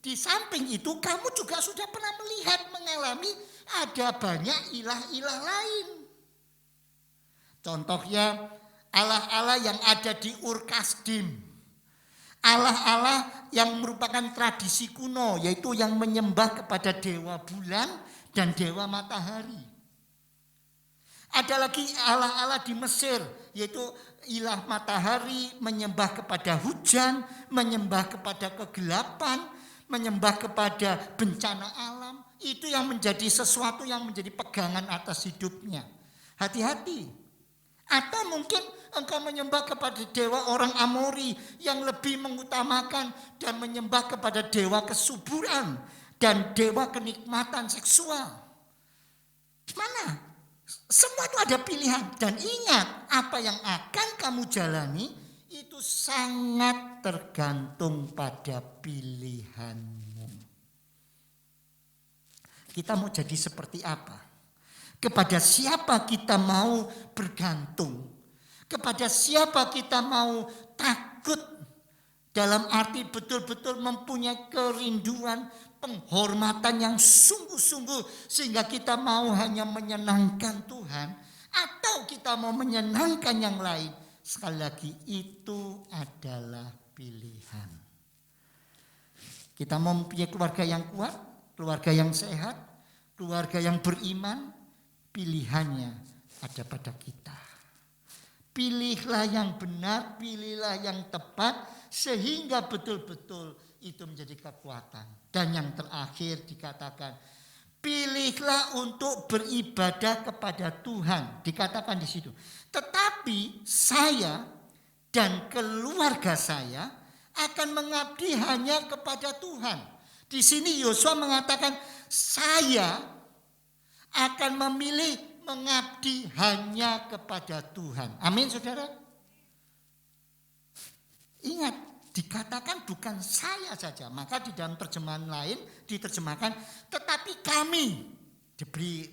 di samping itu kamu juga sudah pernah melihat, mengalami ada banyak ilah-ilah lain. Contohnya Allah-Allah yang ada di Ur Kasdim. Allah-Allah yang merupakan tradisi kuno, yaitu yang menyembah kepada dewa bulan dan dewa matahari. Ada lagi Allah-Allah di Mesir, yaitu ilah matahari menyembah kepada hujan, menyembah kepada kegelapan, menyembah kepada bencana alam, itu yang menjadi sesuatu yang menjadi pegangan atas hidupnya. Hati-hati. Atau mungkin engkau menyembah kepada dewa orang Amori yang lebih mengutamakan dan menyembah kepada dewa kesuburan dan dewa kenikmatan seksual. Mana? Semua itu ada pilihan. Dan ingat, apa yang akan kamu jalani itu sangat tergantung pada pilihanmu. Kita mau jadi seperti apa? Kepada siapa kita mau bergantung? Kepada siapa kita mau takut? Dalam arti betul-betul mempunyai kerinduan, penghormatan yang sungguh-sungguh sehingga kita mau hanya menyenangkan Tuhan, atau kita mau menyenangkan yang lain. Sekali lagi, itu adalah pilihan. Kita mau mempunyai keluarga yang kuat, keluarga yang sehat, keluarga yang beriman, pilihannya ada pada kita. Pilihlah yang benar, pilihlah yang tepat, sehingga betul-betul itu menjadi kekuatan. Dan yang terakhir dikatakan, pilihlah untuk beribadah kepada Tuhan. Dikatakan di situ. Tetapi saya dan keluarga saya akan mengabdi hanya kepada Tuhan. Di sini Yosua mengatakan, saya akan memilih mengabdi hanya kepada Tuhan. Amin, saudara. Ingat, dikatakan bukan saya saja. Maka di dalam terjemahan lain diterjemahkan, tetapi kami. Diberi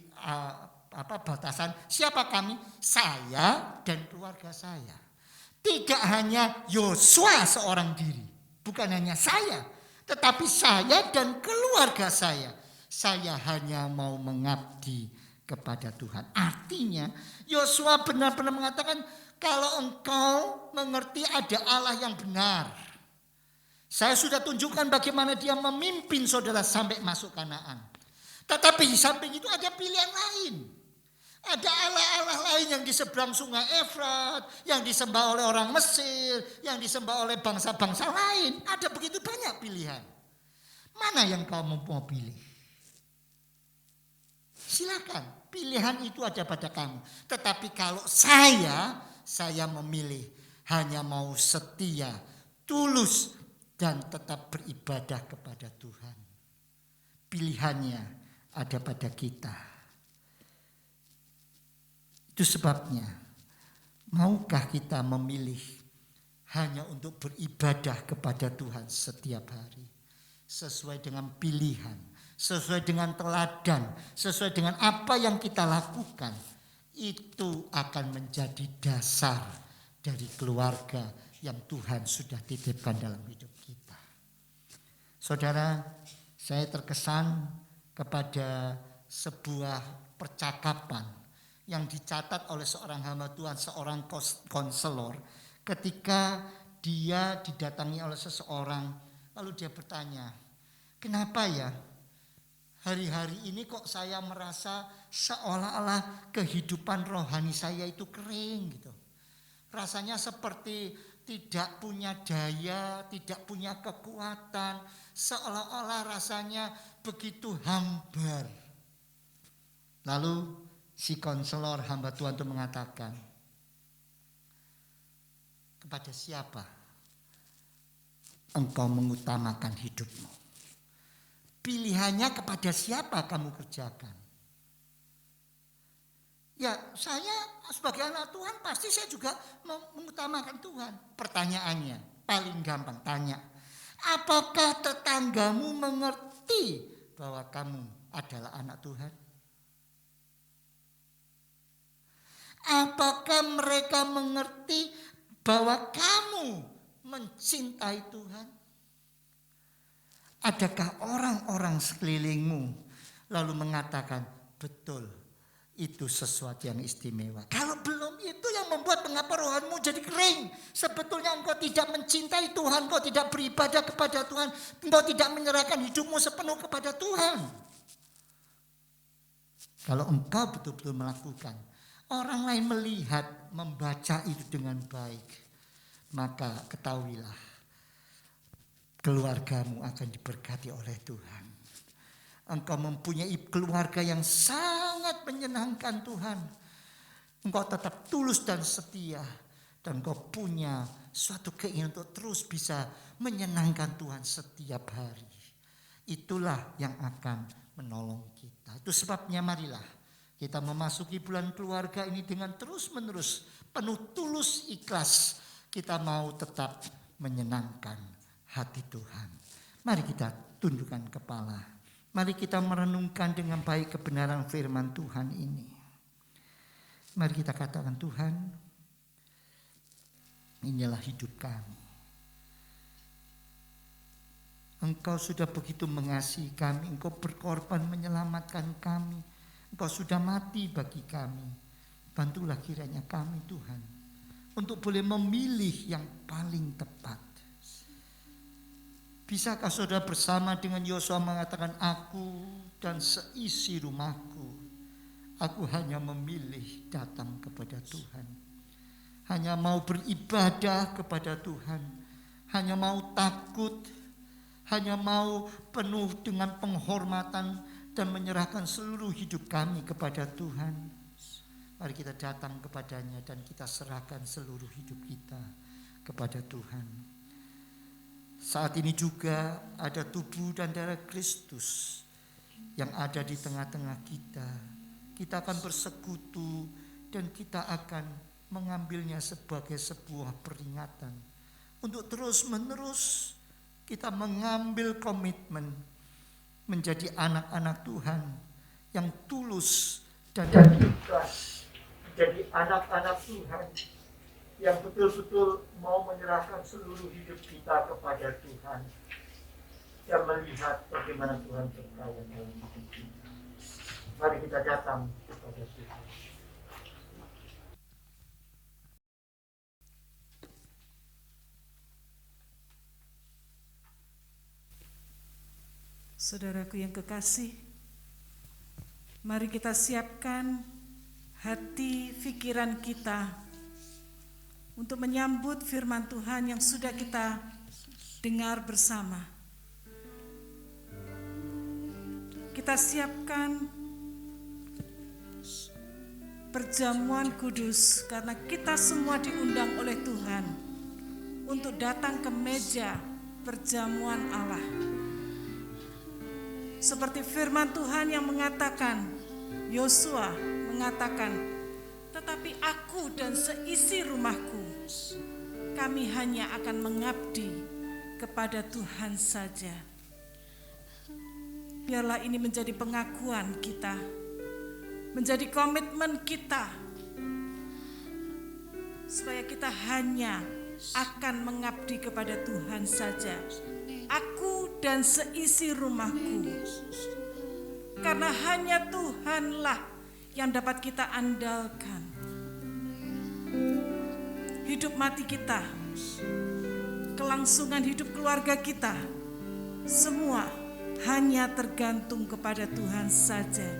batasan, siapa kami? Saya dan keluarga saya. Tidak hanya Yosua seorang diri, bukan hanya saya, tetapi saya dan keluarga saya. Saya hanya mau mengabdi kepada Tuhan. Artinya Yosua benar-benar mengatakan, kalau engkau mengerti ada Allah yang benar, saya sudah tunjukkan bagaimana dia memimpin saudara sampai masuk Kanaan. Tetapi di samping itu ada pilihan lain. Ada Allah-Allah lain yang di seberang sungai Efrat, yang disembah oleh orang Mesir, yang disembah oleh bangsa-bangsa lain. Ada begitu banyak pilihan. Mana yang kau mau pilih? Silakan, pilihan itu ada pada kamu. Tetapi kalau saya memilih hanya mau setia, tulus, dan tetap beribadah kepada Tuhan. Pilihannya ada pada kita. Itu sebabnya, maukah kita memilih hanya untuk beribadah kepada Tuhan setiap hari, sesuai dengan pilihan, sesuai dengan teladan, sesuai dengan apa yang kita lakukan. Itu akan menjadi dasar dari keluarga yang Tuhan sudah titipkan dalam hidup kita. Saudara, saya terkesan kepada sebuah percakapan yang dicatat oleh seorang hamba Tuhan, seorang konselor, ketika dia didatangi oleh seseorang, lalu dia bertanya, kenapa ya hari-hari ini kok saya merasa seolah-olah kehidupan rohani saya itu kering gitu. Rasanya seperti tidak punya daya, tidak punya kekuatan, seolah-olah rasanya begitu hambar. Lalu si konselor hamba Tuhan itu mengatakan, kepada siapa engkau mengutamakan hidupmu? Pilihannya kepada siapa kamu kerjakan? Ya, saya sebagai anak Tuhan pasti saya juga mengutamakan Tuhan. Pertanyaannya paling gampang, tanya, apakah tetanggamu mengerti bahwa kamu adalah anak Tuhan? Apakah mereka mengerti bahwa kamu mencintai Tuhan? Adakah orang-orang sekelilingmu lalu mengatakan, betul, itu sesuatu yang istimewa? Kalau belum, itu yang membuat mengapa rohanmu jadi kering. Sebetulnya engkau tidak mencintai Tuhan, engkau tidak beribadah kepada Tuhan, engkau tidak menyerahkan hidupmu sepenuh kepada Tuhan. Kalau engkau betul-betul melakukan, orang lain melihat, membaca itu dengan baik, maka ketahuilah, keluargamu akan diberkati oleh Tuhan. Engkau mempunyai keluarga yang sangat menyenangkan Tuhan. Engkau tetap tulus dan setia. Dan engkau punya suatu keinginan untuk terus bisa menyenangkan Tuhan setiap hari. Itulah yang akan menolong kita. Itu sebabnya marilah kita memasuki bulan keluarga ini dengan terus-menerus penuh tulus ikhlas. Kita mau tetap menyenangkan hati Tuhan. Mari kita tundukkan kepala. Mari kita merenungkan dengan baik kebenaran firman Tuhan ini. Mari kita katakan, Tuhan, inilah hidup kami. Engkau sudah begitu mengasihi kami. Engkau berkorban menyelamatkan kami. Engkau sudah mati bagi kami. Bantulah kiranya kami, Tuhan, untuk boleh memilih yang paling tepat. Bisakah saudara bersama dengan Yosua mengatakan, aku dan seisi rumahku, aku hanya memilih datang kepada Tuhan. Hanya mau beribadah kepada Tuhan. Hanya mau takut. Hanya mau penuh dengan penghormatan dan menyerahkan seluruh hidup kami kepada Tuhan. Mari kita datang kepadanya dan kita serahkan seluruh hidup kita kepada Tuhan. Saat ini juga ada tubuh dan darah Kristus yang ada di tengah-tengah kita. Kita akan bersekutu dan kita akan mengambilnya sebagai sebuah peringatan. Untuk terus-menerus kita mengambil komitmen menjadi anak-anak Tuhan yang tulus dan ikhlas. Menjadi anak-anak Tuhan yang betul-betul mau menyerahkan seluruh hidup kita kepada Tuhan. Dan melihat bagaimana Tuhan berkaya dalam hidup kita. Mari kita datang kepada Tuhan. Saudaraku yang kekasih, mari kita siapkan hati pikiran kita untuk menyambut firman Tuhan yang sudah kita dengar bersama. Kita siapkan perjamuan kudus karena kita semua diundang oleh Tuhan untuk datang ke meja perjamuan Allah. Seperti firman Tuhan yang mengatakan, Yosua mengatakan, tetapi aku dan seisi rumahku, kami hanya akan mengabdi kepada Tuhan saja. Biarlah ini menjadi pengakuan kita, menjadi komitmen kita, supaya kita hanya akan mengabdi kepada Tuhan saja. Aku dan seisi rumahku, karena hanya Tuhanlah yang dapat kita andalkan. Hidup mati kita, kelangsungan hidup keluarga kita, semua hanya tergantung kepada Tuhan saja.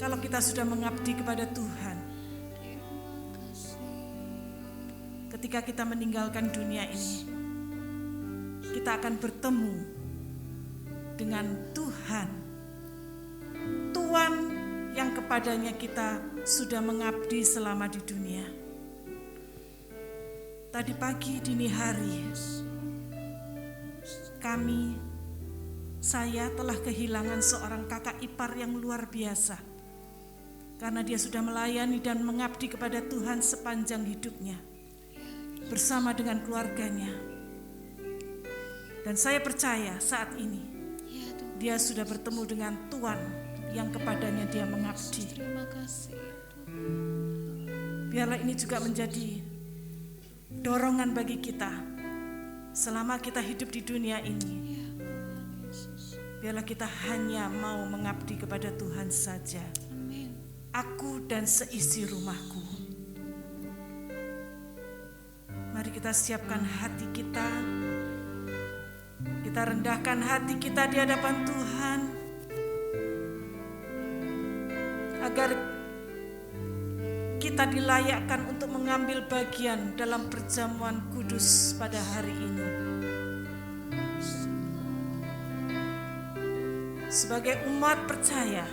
Kalau kita sudah mengabdi kepada Tuhan, ketika kita meninggalkan dunia ini, kita akan bertemu dengan Tuhan, Tuhan yang kepadanya kita sudah mengabdi selama di dunia. Tadi pagi dini hari, saya telah kehilangan seorang kakak ipar yang luar biasa, karena dia sudah melayani dan mengabdi kepada Tuhan sepanjang hidupnya bersama dengan keluarganya. Dan saya percaya saat ini dia sudah bertemu dengan Tuhan yang kepadanya dia mengabdi. Terima kasih. Biarlah ini juga menjadi dorongan bagi kita selama kita hidup di dunia ini. Biarlah kita hanya mau mengabdi kepada Tuhan saja. Amin. Aku dan seisi rumahku. Mari kita siapkan hati kita. Kita rendahkan hati kita di hadapan Tuhan, agar kita dilayakkan untuk mengambil bagian dalam perjamuan kudus pada hari ini. Sebagai umat percaya,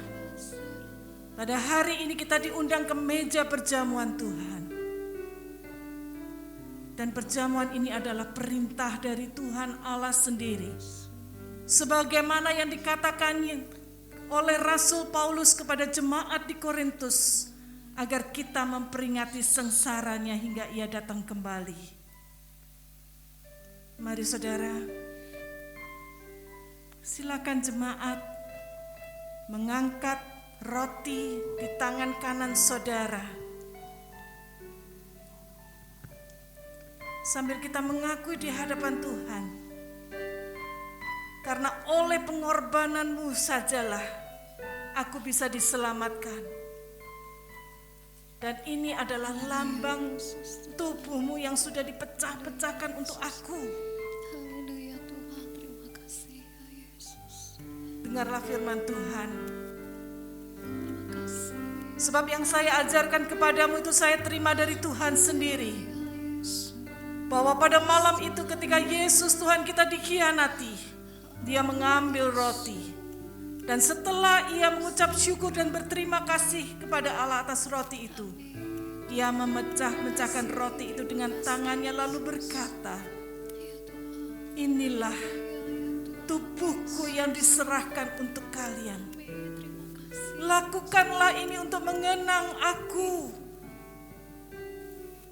pada hari ini kita diundang ke meja perjamuan Tuhan. Dan perjamuan ini adalah perintah dari Tuhan Allah sendiri. Sebagaimana yang dikatakan oleh Rasul Paulus kepada jemaat di Korintus, agar kita memperingati sengsaranya hingga ia datang kembali. Mari saudara, silakan jemaat mengangkat roti di tangan kanan saudara. Sambil kita mengakui di hadapan Tuhan, karena oleh pengorbananmu sajalah aku bisa diselamatkan. Dan ini adalah lambang tubuhmu yang sudah dipecah-pecahkan untuk aku. Haleluya Tuhan, terima kasih ya Yesus. Dengarlah firman Tuhan. Terima kasih. Sebab yang saya ajarkan kepadamu itu saya terima dari Tuhan sendiri. Bahwa pada malam itu ketika Yesus Tuhan kita dikhianati, dia mengambil roti. Dan setelah ia mengucap syukur dan berterima kasih kepada Allah atas roti itu, ia memecah-mecahkan roti itu dengan tangannya lalu berkata, inilah tubuhku yang diserahkan untuk kalian. Lakukanlah ini untuk mengenang aku.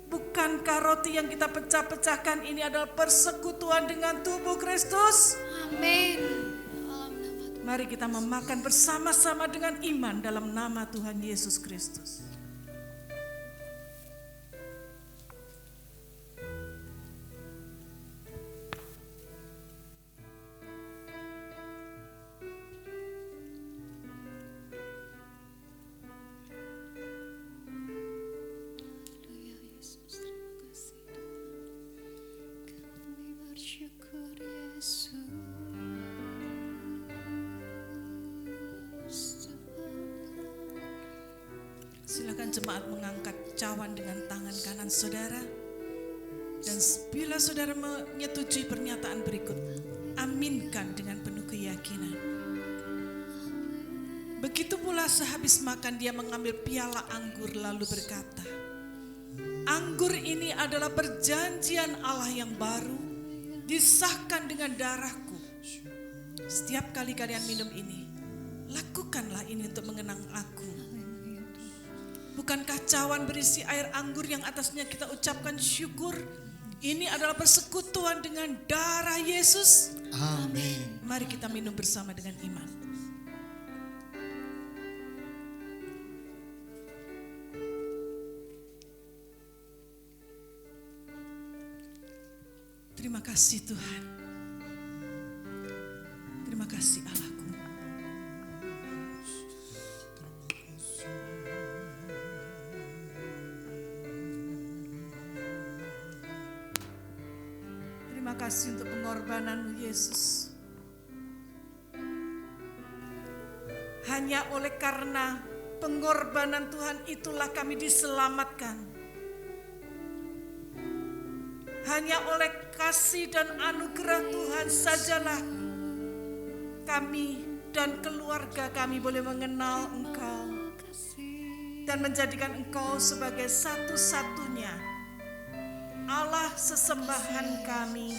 Bukankah roti yang kita pecah-pecahkan ini adalah persekutuan dengan tubuh Kristus? Amin. Mari kita memakan bersama-sama dengan iman dalam nama Tuhan Yesus Kristus. Silakan jemaat mengangkat cawan dengan tangan kanan saudara. Dan bila saudara menyetujui pernyataan berikut, aminkan dengan penuh keyakinan. Begitu pula sehabis makan dia mengambil piala anggur lalu berkata, anggur ini adalah perjanjian Allah yang baru, disahkan dengan darahku. Setiap kali kalian minum ini, lakukanlah ini untuk mengenang aku. Bukankah cawan berisi air anggur yang atasnya kita ucapkan syukur? Ini adalah persekutuan dengan darah Yesus. Amin. Mari kita minum bersama dengan iman. Terima kasih Tuhan. Terima kasih Allahku. Terima kasih untuk pengorbananmu Yesus. Hanya oleh karena pengorbanan Tuhan itulah kami diselamatkan. Hanya oleh kasih dan anugerah Tuhan sajalah kami dan keluarga kami boleh mengenal Engkau dan menjadikan Engkau sebagai satu-satunya Allah sesembahan kami,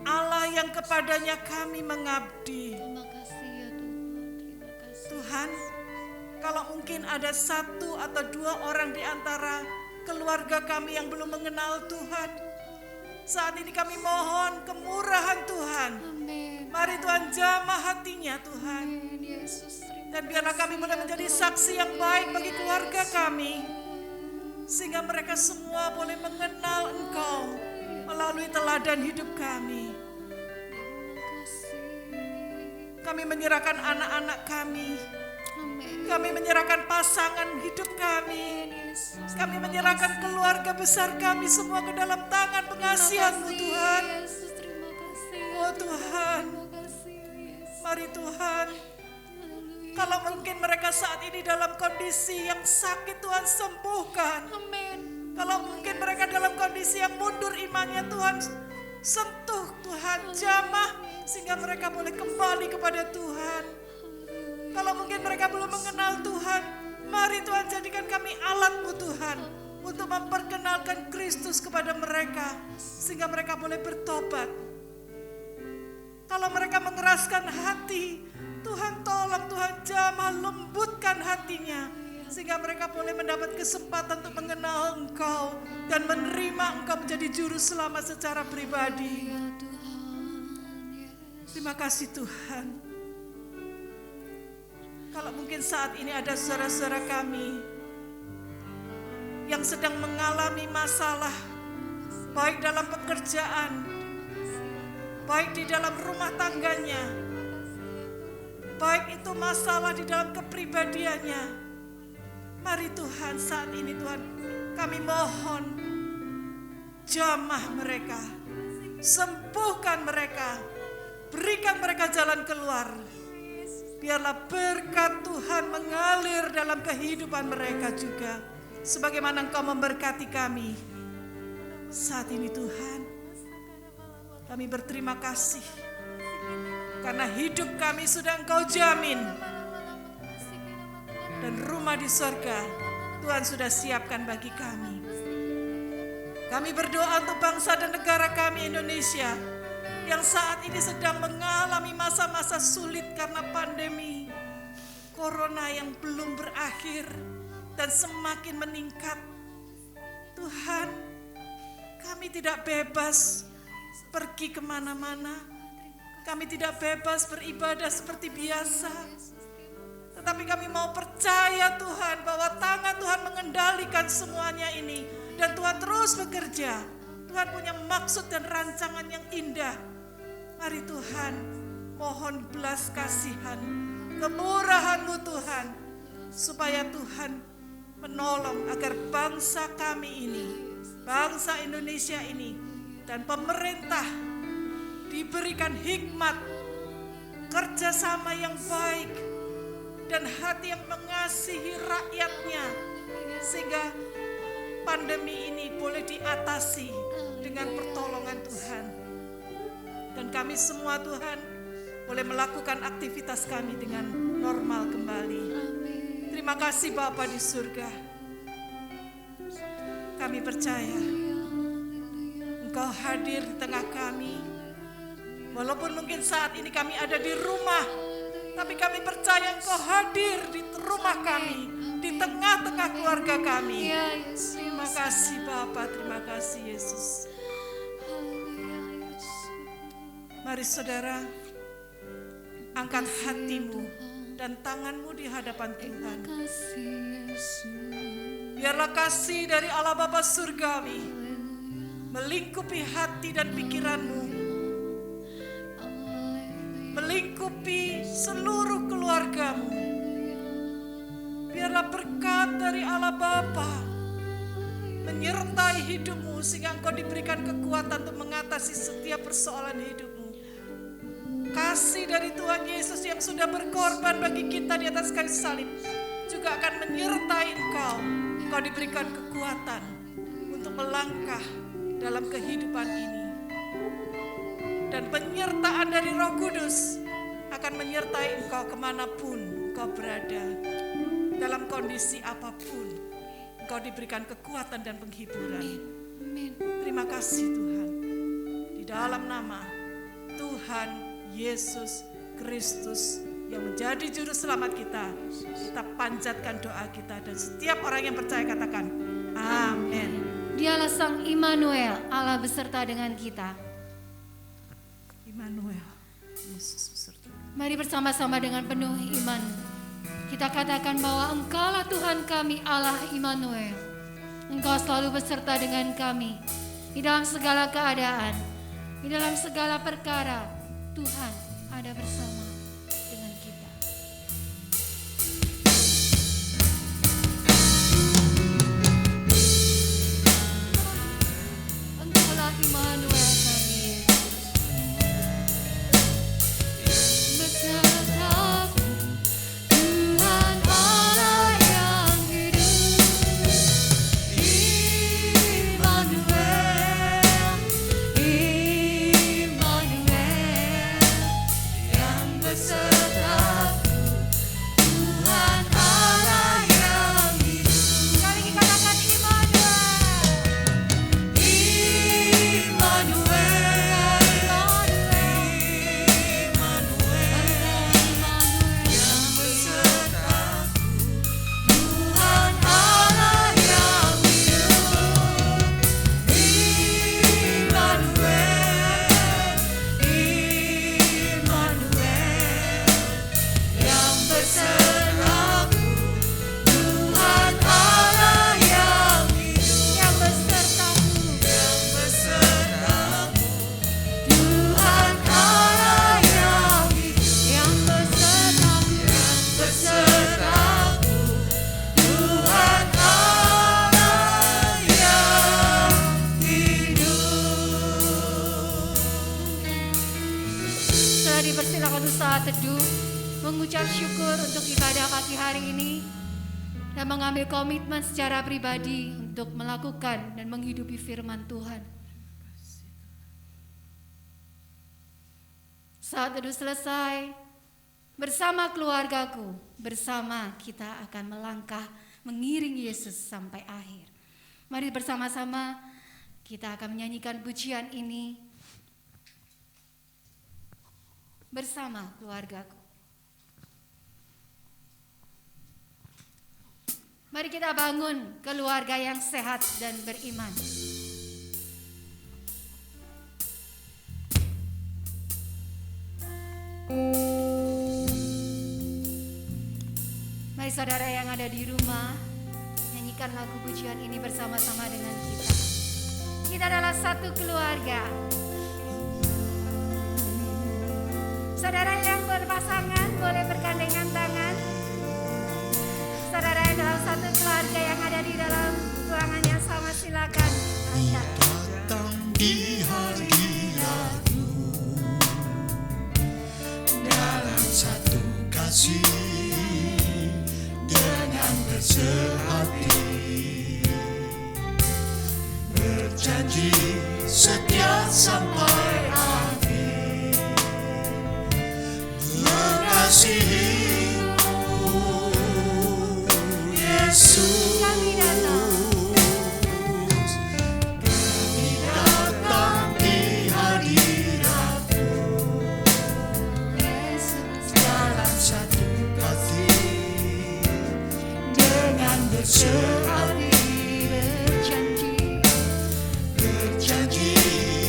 Allah yang kepadanya kami mengabdi. Terima kasih ya Tuhan. Terima kasih. Tuhan, kalau mungkin ada satu atau dua orang di antara keluarga kami yang belum mengenal Tuhan, saat ini kami mohon kemurahan Tuhan. Amin. Mari Tuhan jamah hatinya Tuhan. Amin, Yesus. Dan biarlah kami boleh menjadi saksi yang baik bagi keluarga kami. Sehingga mereka semua boleh mengenal Engkau melalui teladan hidup kami. Kami menyerahkan anak-anak kami. Amin. Kami menyerahkan pasangan hidup kami. Yesus. Kami menyerahkan keluarga besar kami semua ke dalam tangan pengasihan-Mu Tuhan. Yesus, terima kasih. Oh Tuhan, Terima kasih Yesus. mari Tuhan. Kalau mungkin mereka saat ini dalam kondisi yang sakit, Tuhan sembuhkan. Amin. Kalau mungkin mereka dalam kondisi yang mundur imannya, Tuhan sentuh, Tuhan jamah sehingga mereka boleh kembali kepada Tuhan. Kalau mungkin mereka belum mengenal Tuhan, mari Tuhan jadikan kami alat-Mu Tuhan untuk memperkenalkan Kristus kepada mereka sehingga mereka boleh bertobat. Kalau mereka mengeraskan hati, Tuhan tolong, Tuhan jamah, lembutkan hatinya sehingga mereka boleh mendapat kesempatan untuk mengenal Engkau dan menerima Engkau menjadi juru selamat secara pribadi. Terima kasih Tuhan. Kalau mungkin saat ini ada saudara-saudara kami yang sedang mengalami masalah, baik dalam pekerjaan, baik di dalam rumah tangganya, baik itu masalah di dalam kepribadiannya. Mari Tuhan, saat ini Tuhan, kami mohon jamah mereka, sembuhkan mereka, berikan mereka jalan keluar. Biarlah berkat Tuhan mengalir dalam kehidupan mereka juga, sebagaimana Engkau memberkati kami. Saat ini Tuhan, kami berterima kasih karena hidup kami sudah Engkau jamin. Dan rumah di surga Tuhan sudah siapkan bagi kami. Kami berdoa untuk bangsa dan negara kami Indonesia yang saat ini sedang mengalami masa-masa sulit karena pandemi Corona yang belum berakhir dan semakin meningkat. Tuhan, kami tidak bebas pergi kemana-mana. Kami tidak bebas beribadah seperti biasa. Tetapi kami mau percaya Tuhan bahwa tangan Tuhan mengendalikan semuanya ini. Dan Tuhan terus bekerja. Tuhan punya maksud dan rancangan yang indah. Mari Tuhan, mohon belas kasihan, kemurahan-Mu Tuhan. Supaya Tuhan menolong agar bangsa kami ini, bangsa Indonesia ini, dan pemerintah diberikan hikmat, kerjasama yang baik, dan hati yang mengasihi rakyatnya, sehingga pandemi ini boleh diatasi dengan pertolongan Tuhan. Dan kami semua Tuhan boleh melakukan aktivitas kami dengan normal kembali. Terima kasih Bapa di surga. Kami percaya Engkau hadir di tengah kami. Walaupun mungkin saat ini kami ada di rumah, tapi kami percaya Engkau hadir di rumah kami, di tengah-tengah keluarga kami. Terima kasih Bapa, terima kasih Yesus. Mari saudara, angkat hatimu dan tanganmu di hadapan Tuhan. Biarlah kasih dari Allah Bapa Surgawi melingkupi hati dan pikiranmu, melingkupi seluruh keluargamu. Biarlah berkat dari Allah Bapa menyertai hidupmu sehingga engkau diberikan kekuatan untuk mengatasi setiap persoalan hidupmu. Kasih dari Tuhan Yesus yang sudah berkorban bagi kita di atas kayu salib juga akan menyertai engkau. Engkau diberikan kekuatan untuk melangkah dalam kehidupan ini. Dan penyertaan dari Roh Kudus akan menyertai engkau kemanapun engkau berada. Dalam kondisi apapun, engkau diberikan kekuatan dan penghiburan. Terima kasih Tuhan. Di dalam nama Tuhan Yesus Kristus yang menjadi juru selamat kita panjatkan doa kita, dan setiap orang yang percaya katakan amin. Dialah Sang Immanuel, Allah beserta dengan kita. Immanuel, Yesus beserta. Mari bersama-sama dengan penuh iman kita katakan bahwa Engkaulah Tuhan kami, Allah Immanuel. Engkau selalu beserta dengan kami di dalam segala keadaan, di dalam segala perkara. Tuhan ada bersama dengan kita. Engkaulah Immanuel kami, besertaku, Tuhan. Allah yang hidup. saat teduh, mengucap syukur untuk ibadah pagi hari ini, dan mengambil komitmen secara pribadi untuk melakukan dan menghidupi firman Tuhan. Saat teduh selesai, bersama keluargaku, bersama kita akan melangkah mengiring Yesus sampai akhir. Mari bersama-sama kita akan menyanyikan pujian ini bersama keluargaku. Mari kita bangun keluarga yang sehat dan beriman. Mari saudara yang ada di rumah, nyanyikan lagu pujian ini bersama-sama dengan kita. Kita adalah satu keluarga. Saudara yang berpasangan boleh bergandengan tangan. Saudara yang dalam satu keluarga yang ada di dalam ruangan yang sama, silakan angkat. Datang di hari Rabu dalam satu kasih dengan bersehati, berjanji setia sampai akhir, mengasihimu Yesus. Kami datang di hadirat-Mu dalam satu kasih dengan bersehati, berjanji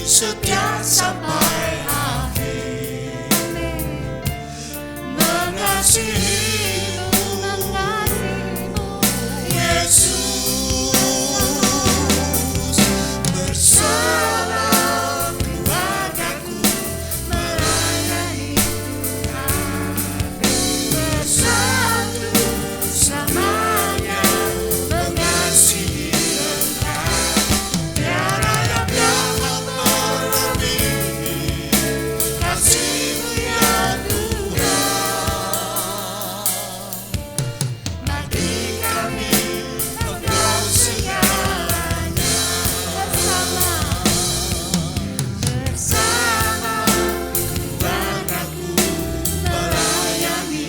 setia sampai akhir, mengasihimu Yesus, bersama keluargaku melayani Tuhan, bersatu samanya mengasihi Engkau. Tiada yang dapat melebihi kasih-Mu ya Tuhan. Bagi kami Engkau segalanya, bersama keluargaku melayani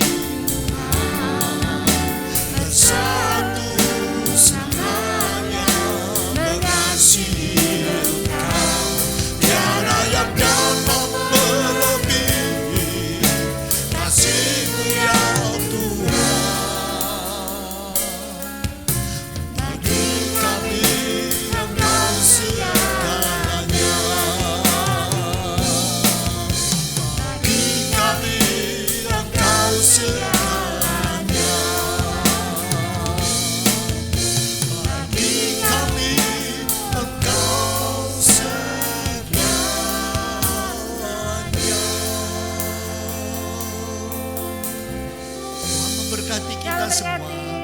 Tuhan, bersatu samanya mengasihi Engkau. Tiada yang dapat melebihi kasih-Mu ya Tuhan. Bagi kami Engkau segalanya, bagi kami Engkau segalanya, bagi kami Engkau segalanya. Tuhan memberkati kita Yang semua. berkati